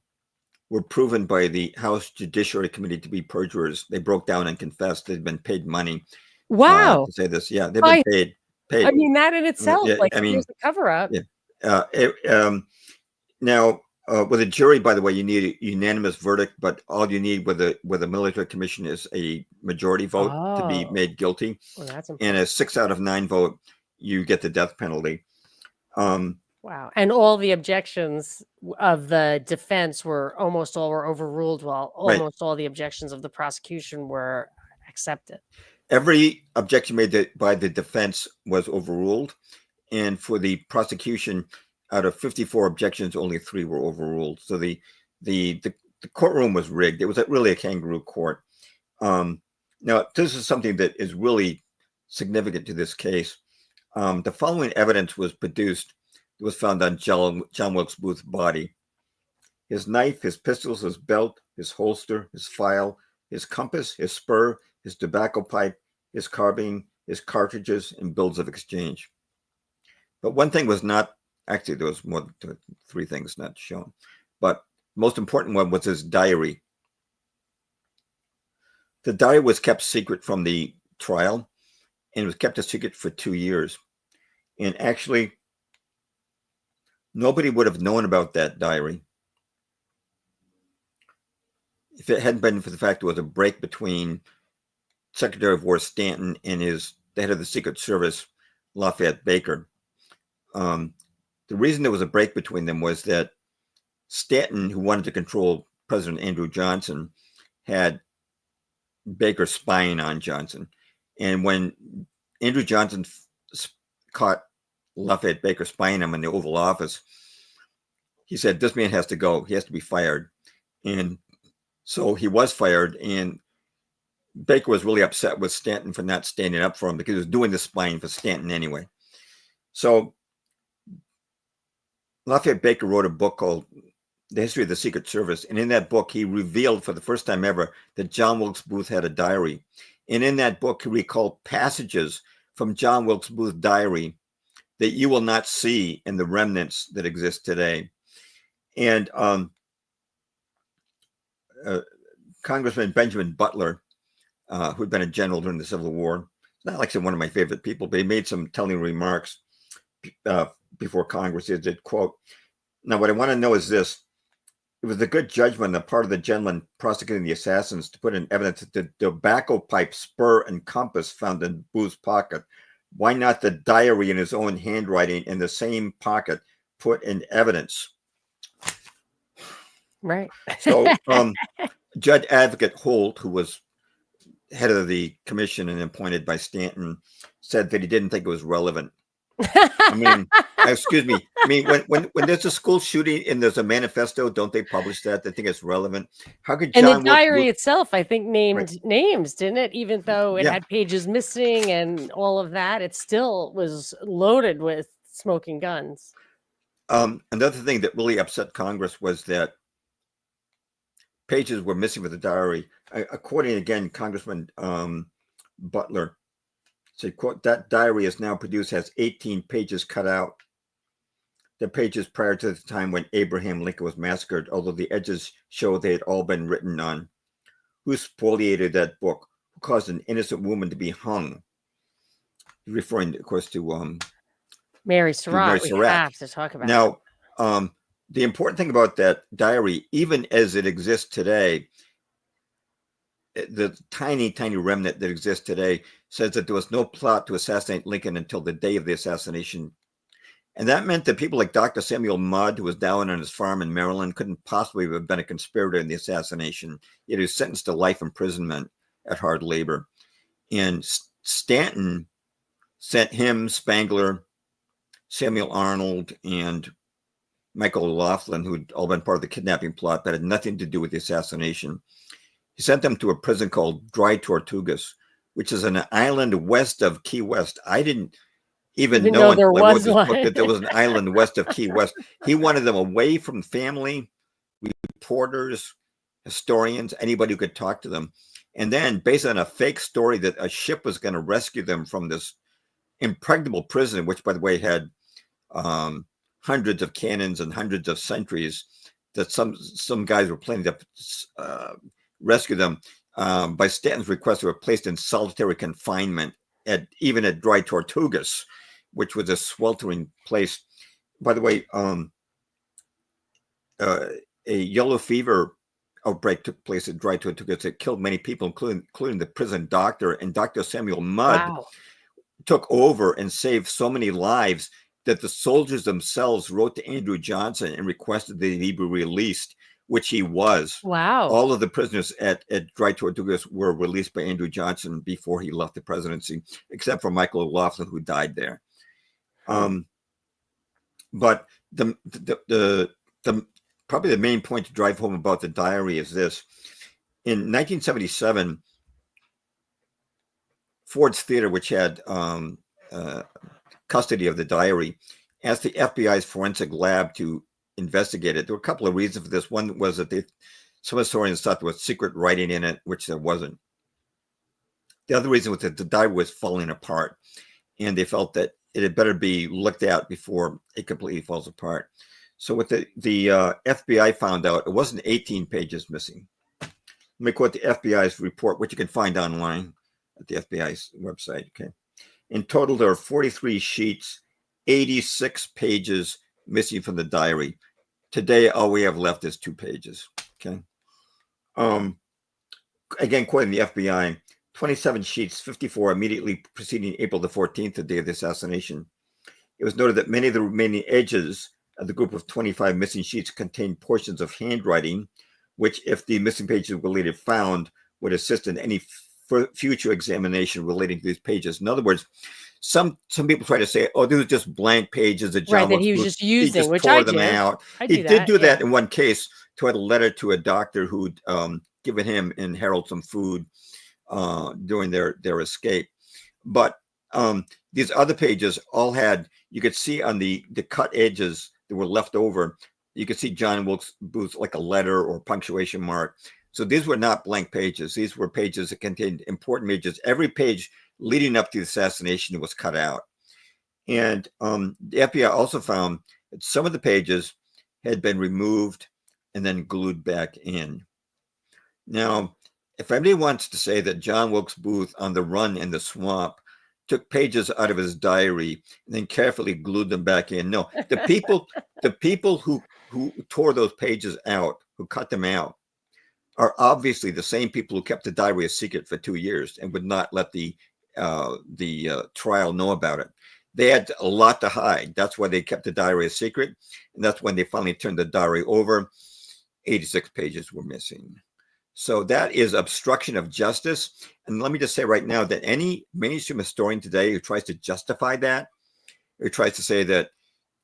were proven by the House Judiciary Committee to be perjurers. They broke down and confessed they'd been paid money. Wow. To say this. Yeah, they've been paid. I mean, that in itself, here's the cover up. Yeah. Now, with a jury, by the way, you need a unanimous verdict, but all you need with a military commission is a majority vote to be made guilty. Well, that's important. And a 6 out of 9 vote, you get the death penalty. Wow. And all the objections of the defense almost all were overruled, while almost all the objections of the prosecution were accepted. Every objection made by the defense was overruled. And for the prosecution, out of 54 objections, only 3 were overruled. So the courtroom was rigged. It was really a kangaroo court. Now, this is something that is really significant to this case. The following evidence was produced. It was found on John Wilkes Booth's body: his knife, his pistols, his belt, his holster, his file, his compass, his spur, his tobacco pipe, his carbine, his cartridges, and bills of exchange. But one thing was not, actually there was more than 3 things not shown, but most important one was his diary. The diary was kept secret from the trial, and it was kept a secret for 2 years. And actually, nobody would have known about that diary if it hadn't been for the fact there was a break between Secretary of War Stanton and the head of the Secret Service, Lafayette Baker. The reason there was a break between them was that Stanton, who wanted to control President Andrew Johnson, had Baker spying on Johnson. And when Andrew Johnson caught Lafayette Baker spying him in the Oval Office, he said, this man has to go. He has to be fired. And so he was fired. And Baker was really upset with Stanton for not standing up for him, because he was doing the spying for Stanton anyway. So Lafayette Baker wrote a book called The History of the Secret Service. And in that book, he revealed for the first time ever that John Wilkes Booth had a diary. And in that book, he recalled passages from John Wilkes Booth's diary that you will not see in the remnants that exist today. And Congressman Benjamin Butler, who had been a general during the Civil War, not like one of my favorite people, but he made some telling remarks before Congress. He did, quote, "Now what I want to know is this: it was a good judgment on the part of the gentleman prosecuting the assassins to put in evidence that the tobacco pipe, spur, and compass found in Booth's pocket. Why not the diary in his own handwriting in the same pocket put in evidence? Right. So Judge Advocate Holt, who was head of the commission and appointed by Stanton, said that he didn't think it was relevant. I mean, excuse me. I mean, when there's a school shooting and there's a manifesto, don't they publish that? They think it's relevant. How could And the John Wilkes diary Booth? itself, I think, named Right. names, didn't it? Even though it Yeah. had pages missing and all of that, it still was loaded with smoking guns. Another thing that really upset Congress was that pages were missing with the diary. According again, Congressman Butler said, "quote That diary is now produced has 18 pages cut out. The pages prior to the time when Abraham Lincoln was massacred, although the edges show they had all been written on. Who spoliated that book? Who caused an innocent woman to be hung?" Referring, of course, to Mary Surratt. We Surratt. have to talk about Now, the important thing about that diary, even as it exists today, the tiny, tiny remnant that exists today says that there was no plot to assassinate Lincoln until the day of the assassination. And that meant that people like Dr. Samuel Mudd, who was down on his farm in Maryland, couldn't possibly have been a conspirator in the assassination. Yet he was sentenced to life imprisonment at hard labor. And Stanton sent him, Spangler, Samuel Arnold, and Michael O'Laughlin, who'd all been part of the kidnapping plot that had nothing to do with the assassination. He sent them to a prison called Dry Tortugas, which is an island west of Key West. I didn't even know there until I wrote was this one. book that there was an island west of Key West. He wanted them away from family, reporters, historians, anybody who could talk to them. And then, based on a fake story that a ship was going to rescue them from this impregnable prison, which, by the way, had hundreds of cannons and hundreds of sentries, that some guys were planning to rescue them. By Stanton's request, they were placed in solitary confinement even at Dry Tortugas, which was a sweltering place. By the way, a yellow fever outbreak took place at Dry Tortugas. It killed many people, including the prison doctor. And Dr. Samuel Mudd took over and saved so many lives that the soldiers themselves wrote to Andrew Johnson and requested that he be released, which he was. Wow. All of the prisoners at Dry Tortugas were released by Andrew Johnson before he left the presidency, except for Michael O'Laughlin, who died there. But the probably the main point to drive home about the diary is this. In 1977, Ford's Theater, which had custody of the diary, asked the FBI's forensic lab to investigate it. There were a couple of reasons for this. One was that some historians thought there was secret writing in it, which there wasn't. The other reason was that the diary was falling apart, and they felt that it had better be looked at before it completely falls apart. So what the FBI found out, it wasn't 18 pages missing. Let me quote the FBI's report, which you can find online at the FBI's website. Okay. In total, there are 43 sheets, 86 pages missing from the diary. Today, all we have left is 2 pages. Okay. Again, quoting the FBI, 27 sheets, 54 immediately preceding April the 14th, the day of the assassination. It was noted that many of the remaining edges of the group of 25 missing sheets contained portions of handwriting, which, if the missing pages were later found, would assist in any future examination relating to these pages. In other words, some people try to say, "Oh, these are just blank pages that John that he was just using," he just which tore I them do. out. He did do that in one case to write a letter to a doctor who'd given him and Harold some food during their escape. But these other pages all had, you could see on the cut edges that were left over, you could see John Wilkes Booth like a letter or punctuation mark. So these were not blank pages. These were pages that contained important pages. Every page leading up to the assassination was cut out. And the FBI also found that some of the pages had been removed and then glued back in. Now, if anybody wants to say that John Wilkes Booth on the run in the swamp took pages out of his diary and then carefully glued them back in, no. The people who who tore those pages out, who cut them out, are obviously the same people who kept the diary a secret for 2 years and would not let the trial know about it. They had a lot to hide. That's why they kept the diary a secret, and that's when they finally turned the diary over. 86 pages were missing. So that is obstruction of justice. And let me just say right now that any mainstream historian today who tries to justify that, or tries to say that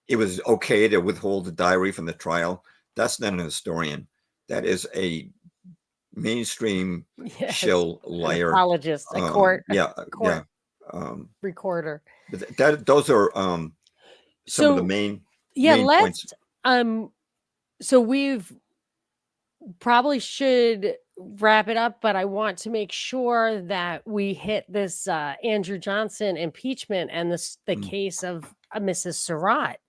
it was okay to withhold the diary from the trial, that's not an historian. That is a mainstream shill liar, an apologist, a court recorder. But those are some of the main points. So we've probably should wrap it up, but I want to make sure that we hit this Andrew Johnson impeachment and the case of Mrs. Surratt.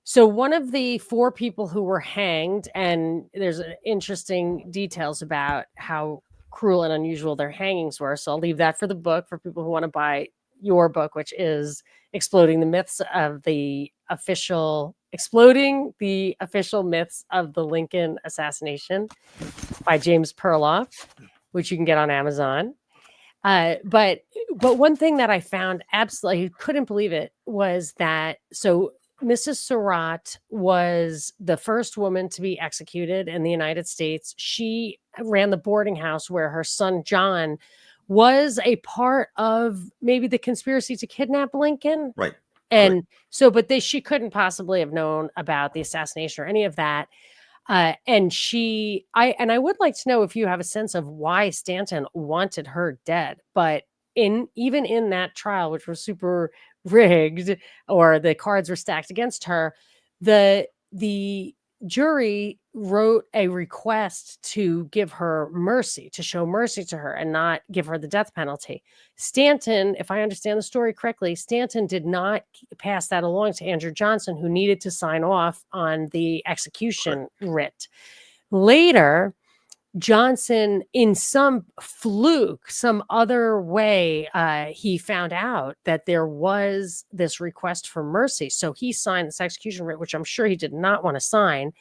So one of the 4 people who were hanged, and there's interesting details about how cruel and unusual their hangings were. So I'll leave that for the book for people who want to buy your book, which is Exploding the Myths of the Official Myths of the Lincoln Assassination by James Perloff, which you can get on Amazon. But one thing that I found absolutely couldn't believe it was that Mrs. Surratt was the first woman to be executed in the United States. She ran the boarding house where her son John was a part of maybe the conspiracy to kidnap Lincoln. Right. And so, but she couldn't possibly have known about the assassination or any of that. And I would like to know if you have a sense of why Stanton wanted her dead. But even in that trial, which was super rigged, or the cards were stacked against her, the jury wrote a request to give her mercy, to show mercy to her and not give her the death penalty. Stanton, if I understand the story correctly, Stanton did not pass that along to Andrew Johnson, who needed to sign off on the execution writ. Later, Johnson, in some fluke, some other way, he found out that there was this request for mercy. So he signed this execution writ, which I'm sure he did not want to sign.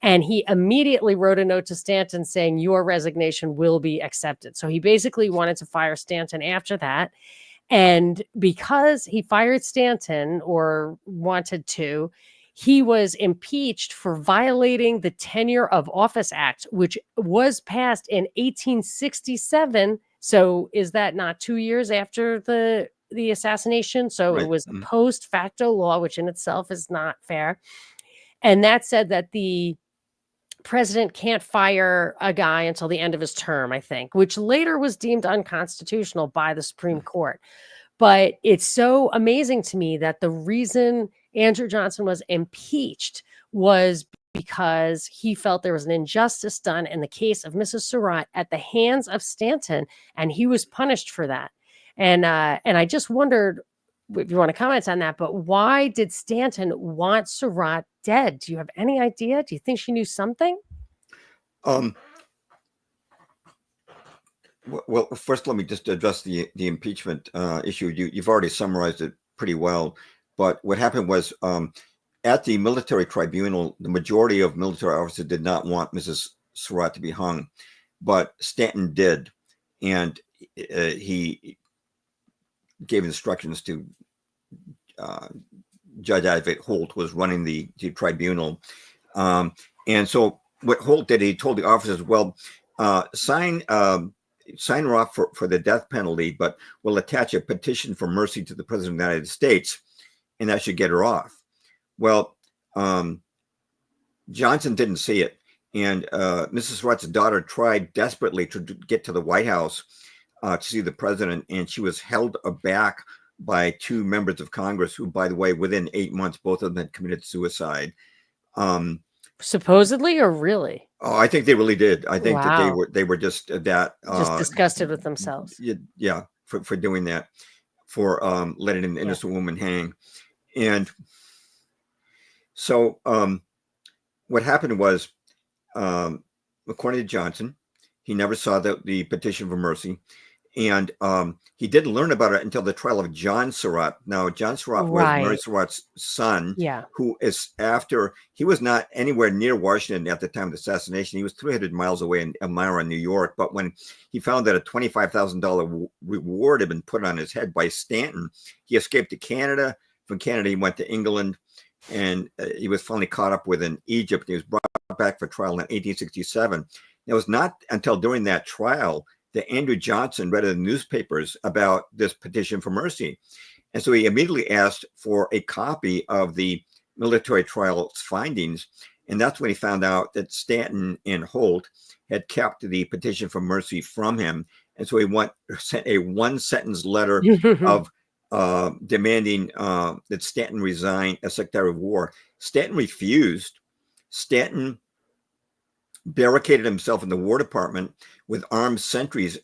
And he immediately wrote a note to Stanton saying, your resignation will be accepted. So he basically wanted to fire Stanton after that. And because he fired Stanton, or wanted to, he was impeached for violating the Tenure of Office Act, which was passed in 1867. So is that not 2 years after the assassination? So it was post facto law, which in itself is not fair. And that said that the president can't fire a guy until the end of his term, I think, which later was deemed unconstitutional by the Supreme Court. But it's so amazing to me that the reason Andrew Johnson was impeached was because he felt there was an injustice done in the case of Mrs. Surratt at the hands of Stanton, and he was punished for that. And I just wondered if you want to comment on that, but why did Stanton want Surratt dead? Do you have any idea? Do you think she knew something? Well, first, let me just address the impeachment issue. You've already summarized it pretty well. But what happened was, at the military tribunal, the majority of military officers did not want Mrs. Surratt to be hung, but Stanton did, and he gave instructions to Judge Advocate Holt, who was running the tribunal. And so what Holt did, he told the officers, well, sign her off for the death penalty, but we'll attach a petition for mercy to the President of the United States, and that should get her off. Well, Johnson didn't see it. And Mrs. Surratt's daughter tried desperately to get to the White House to see the president, and she was held aback by 2 members of Congress who, by the way, within 8 months, both of them had committed suicide. Supposedly, or really? Oh, I think they really did. I think that they were just that just disgusted with themselves. Yeah, for doing that, for letting an innocent woman hang. And so what happened was, according to Johnson, he never saw the petition for mercy. And he didn't learn about it until the trial of John Surratt. Now, John Surratt was Mary Right. Surratt's son, Yeah. who is after, he was not anywhere near Washington at the time of the assassination. He was 300 miles away in Elmira, New York. But when he found that a $25,000 reward had been put on his head by Stanton, he escaped to Canada. From Canada, he went to England, and he was finally caught up with in Egypt. He was brought back for trial in 1867. It was not until during that trial that Andrew Johnson read in the newspapers about this petition for mercy. And so he immediately asked for a copy of the military trial's findings. And that's when he found out that Stanton and Holt had kept the petition for mercy from him. And so he sent a one-sentence letter of demanding that Stanton resign as Secretary of War. Stanton refused. Stanton barricaded himself in the War Department with armed sentries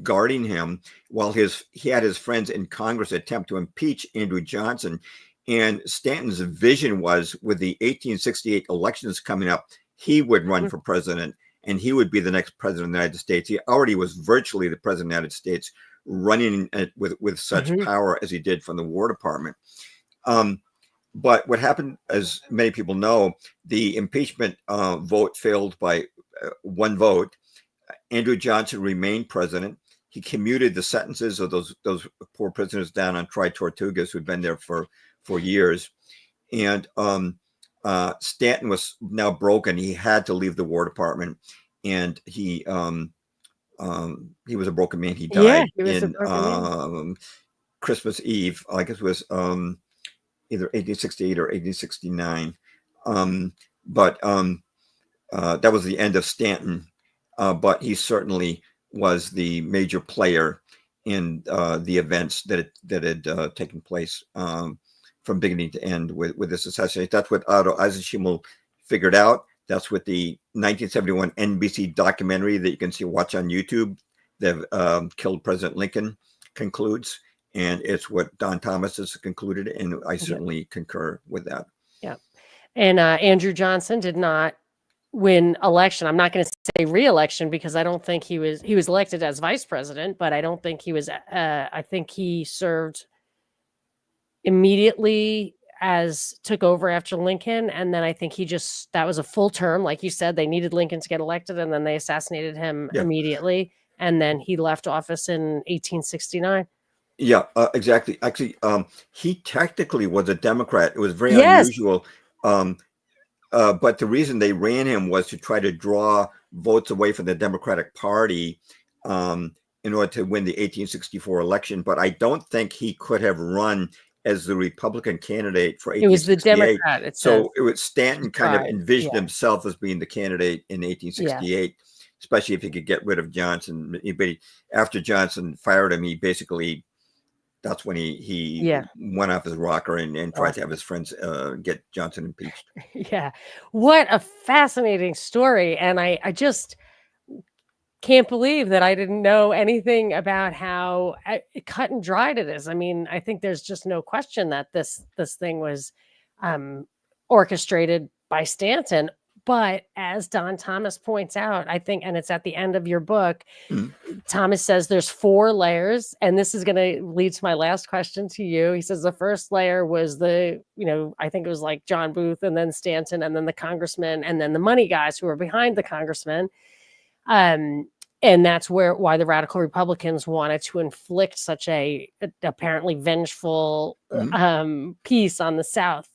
guarding him while he had his friends in Congress attempt to impeach Andrew Johnson. And Stanton's vision was, with the 1868 elections coming up, he would run for president, and he would be the next president of the United States. He already was virtually the president of the United States, running with such power as he did from the War Department. But what happened, as many people know, the impeachment vote failed by one vote. Andrew Johnson remained president. He commuted the sentences of those poor prisoners down on Tri Tortugas who'd been there for years. And Stanton was now broken. He had to leave the War Department, and he was a broken man. He died in Christmas Eve. I guess it was either 1868 or 1869. But that was the end of Stanton. But he certainly was the major player in the events that had taken place from beginning to end with this assassination. That's what Otto Eisenschemel figured out. That's what the 1971 NBC documentary that you can watch on YouTube, that Killed President Lincoln, concludes. And it's what Don Thomas has concluded, and I certainly concur with that. Yeah. And Andrew Johnson did not win election. I'm not going to say re-election because I don't think he was elected as vice president, but I don't think he was. I think he served immediately took over after Lincoln, and then I think that was a full term, like you said. They needed Lincoln to get elected, and then they assassinated him immediately, and then he left office in 1869. Yeah, exactly. Actually, he technically was a Democrat. It was very unusual. But the reason they ran him was to try to draw votes away from the Democratic Party in order to win the 1864 election. But I don't think he could have run as the Republican candidate for 1868. It was the Democrat. So it was Stanton kind of envisioned himself as being the candidate in 1868, especially if he could get rid of Johnson. But after Johnson fired him, that's when he went off his rocker and tried to have his friends get Johnson impeached. Yeah. What a fascinating story. And I just can't believe that I didn't know anything about how cut and dried it is. I mean, I think there's just no question that this thing was orchestrated by Stanton. But as Don Thomas points out, I think, and it's at the end of your book, Thomas says there's 4 layers, and this is going to lead to my last question to you. He says the first layer was I think it was like John Booth, and then Stanton, and then the congressman, and then the money guys who were behind the congressman. And that's why the radical Republicans wanted to inflict such a apparently vengeful piece on the South.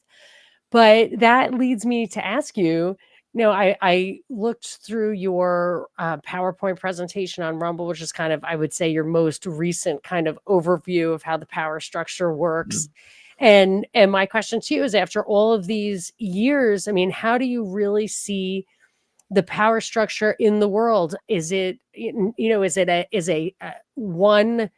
But that leads me to ask you, I looked through your PowerPoint presentation on Rumble, which is kind of, I would say, your most recent kind of overview of how the power structure works. And my question to you is, after all of these years, I mean, how do you really see the power structure in the world? Is it, is a one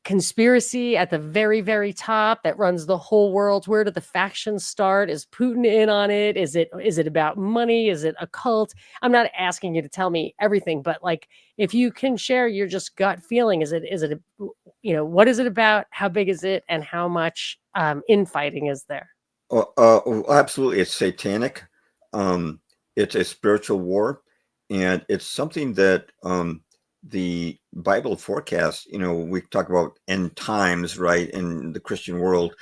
conspiracy at the very, very top that runs the whole world? Where do the factions start? Is Putin in on it? Is it about money? Is it a cult? I'm not asking you to tell me everything, but like, if you can share your just gut feeling, what is it about? How big is it? And how much infighting is there? Absolutely. It's satanic. It's a spiritual war, and it's something that the Bible forecast, we talk about end times, right, in the Christian world,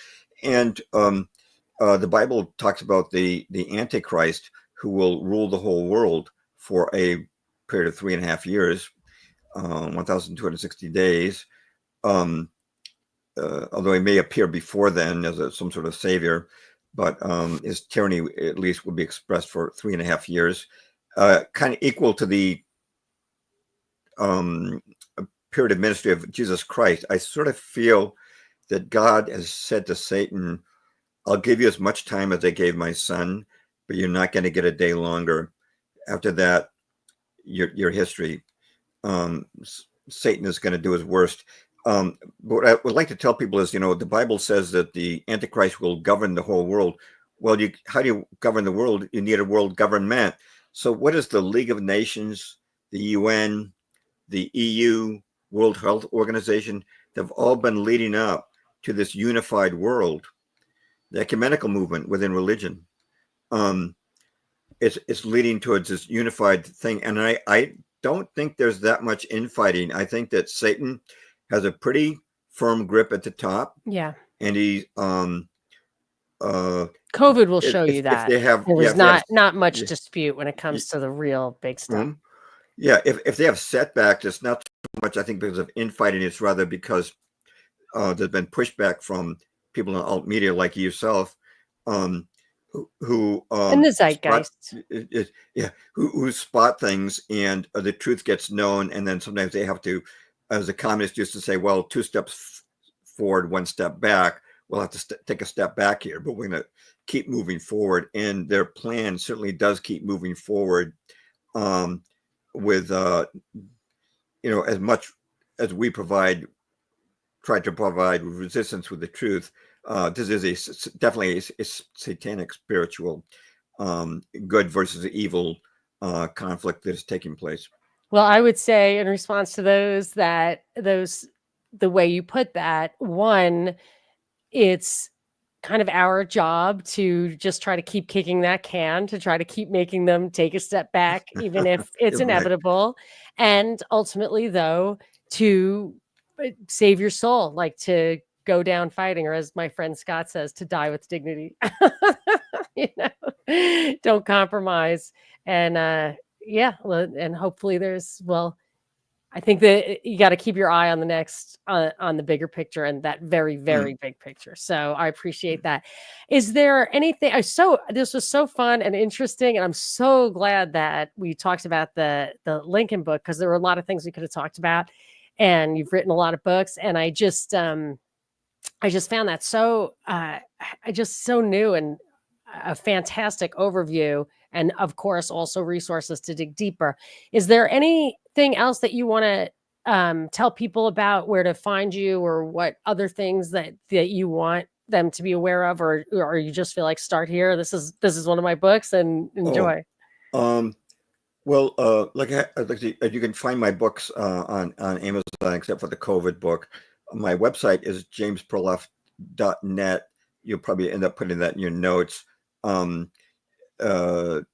and the Bible talks about the Antichrist who will rule the whole world for a period of 3.5 years, 1,260 days. Um, Although he may appear before then as some sort of savior, but his tyranny at least will be expressed for 3.5 years, kind of equal to the um, period of ministry of Jesus Christ. I sort of feel that God has said to Satan, I'll give you as much time as I gave my son, but you're not going to get a day longer. After that, your history. Um, Satan is going to do his worst. What I would like to tell people is, the Bible says that the Antichrist will govern the whole world. Well, how do you govern the world? You need a world government. So what is the League of Nations, the UN, the EU, World Health Organization? They've all been leading up to this unified world, the ecumenical movement within religion. It's leading towards this unified thing. And I don't think there's that much infighting. I think that Satan has a pretty firm grip at the top. Yeah. And he COVID will show you if that. they have There was not much yeah, dispute when it comes to the real big stuff. Yeah, if they have setbacks, it's not so much, I think, because of infighting. It's rather because there's been pushback from people in alt media like yourself, who In the zeitgeist. who spot things, and the truth gets known, and then sometimes they have to, as the communists used to say, well, 2 steps forward, 1 step back. We'll have to take a step back here, but we're going to keep moving forward. And their plan certainly does keep moving forward, with as much as we try to provide resistance with the truth. This is definitely a satanic spiritual good versus evil conflict that is taking place. Well, I would say in response to the way you put that, one, it's kind of our job to just try to keep kicking that can, to try to keep making them take a step back, even if it's Right. inevitable. And ultimately, though, to save your soul, like to go down fighting, or as my friend Scott says, to die with dignity. Don't compromise. And and hopefully I think that you got to keep your eye on the next, on the bigger picture, and that very, very big picture. So I appreciate that. Is there anything? This was so fun and interesting, and I'm so glad that we talked about the Lincoln book, because there were a lot of things we could have talked about, and you've written a lot of books, and I just found that so so new and a fantastic overview, and of course also resources to dig deeper. Is there anything else that you want to tell people about, where to find you, or what other things that you want them to be aware of, or you just feel like start here? This is one of my books, and enjoy. Well, you can find my books on Amazon, except for the COVID book. My website is jamesperloff.net. You'll probably end up putting that in your notes. I'm on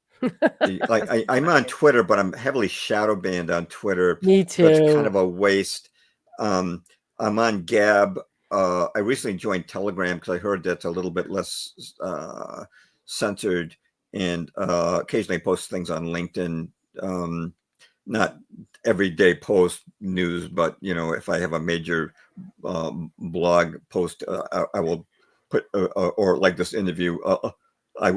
Twitter, but I'm heavily shadow banned on Twitter. Me too. So it's kind of a waste. I'm on Gab. I recently joined Telegram because I heard that's a little bit less censored, and occasionally post things on LinkedIn. Not everyday post news, but if I have a major blog post, I will put, or like this interview, I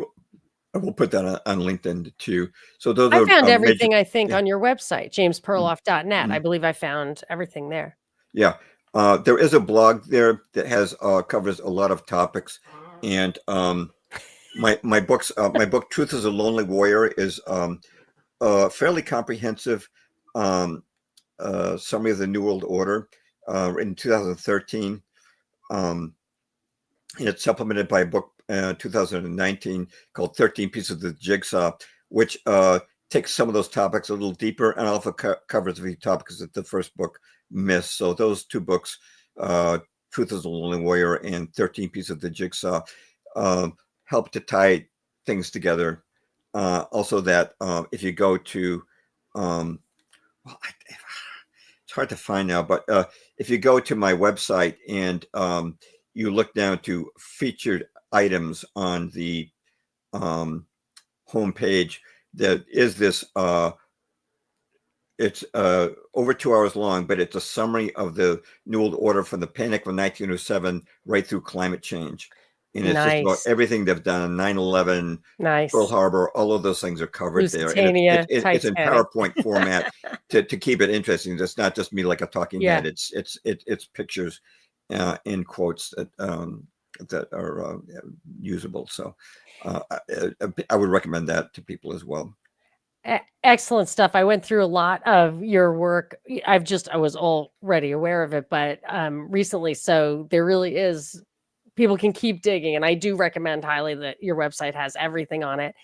will put that on LinkedIn too. So those I are found everything, I think, yeah. on your website, jamesperloff.net. I believe I found everything there. Yeah. There is a blog there that has covers a lot of topics, and my books, my book Truth is a Lonely Warrior is fairly comprehensive summary of the New World Order in 2013, and it's supplemented by a book 2019 called 13 Pieces of the Jigsaw, which takes some of those topics a little deeper, and also covers a few topics that the first book missed. So those 2 books, Truth is a Lonely Warrior and 13 Pieces of the Jigsaw, help to tie things together. Also that if you go to it's hard to find now, but if you go to my website and you look down to featured items on the homepage, there is this. It's over 2 hours long, but it's a summary of the New World Order from the Panic of 1907 right through climate change. And it's just about Nice. everything they've done, 9/11, Pearl Nice. Harbor, all of those things are covered there. And Lusitania, it's in Titanic. PowerPoint format to keep it interesting. It's not just me like a talking Yeah. head. It's pictures in quotes that are usable. So I would recommend that to people as well. Excellent stuff. I went through a lot of your work. I was already aware of it, but recently, so there really is, people can keep digging, and I do recommend highly that your website has everything on it.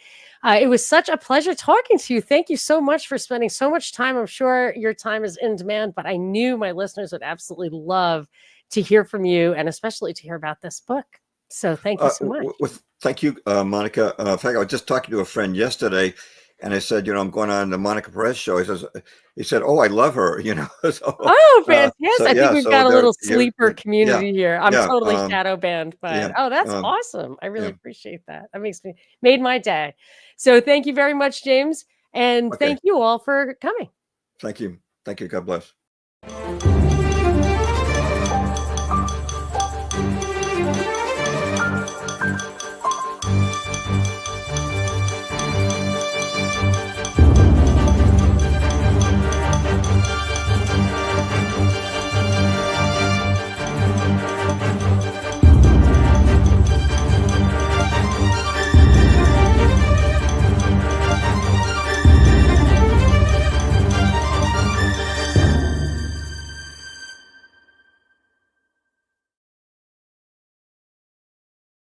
It was such a pleasure talking to you. Thank you so much for spending so much time. I'm sure your time is in demand, but I knew my listeners would absolutely love to hear from you, and especially to hear about this book. So thank you so much. Thank you, Monica. In fact, I was just talking to a friend yesterday, and I said, I'm going on the Monica Perez show. He said, "Oh, I love her." So, Oh, fantastic. I think yeah, we've so got a there, little sleeper yeah, community here. I'm yeah, totally shadow banned, but yeah, oh, that's awesome. I really yeah. appreciate that. That made my day. So thank you very much, James. And Okay, thank you all for coming. thank you, God bless.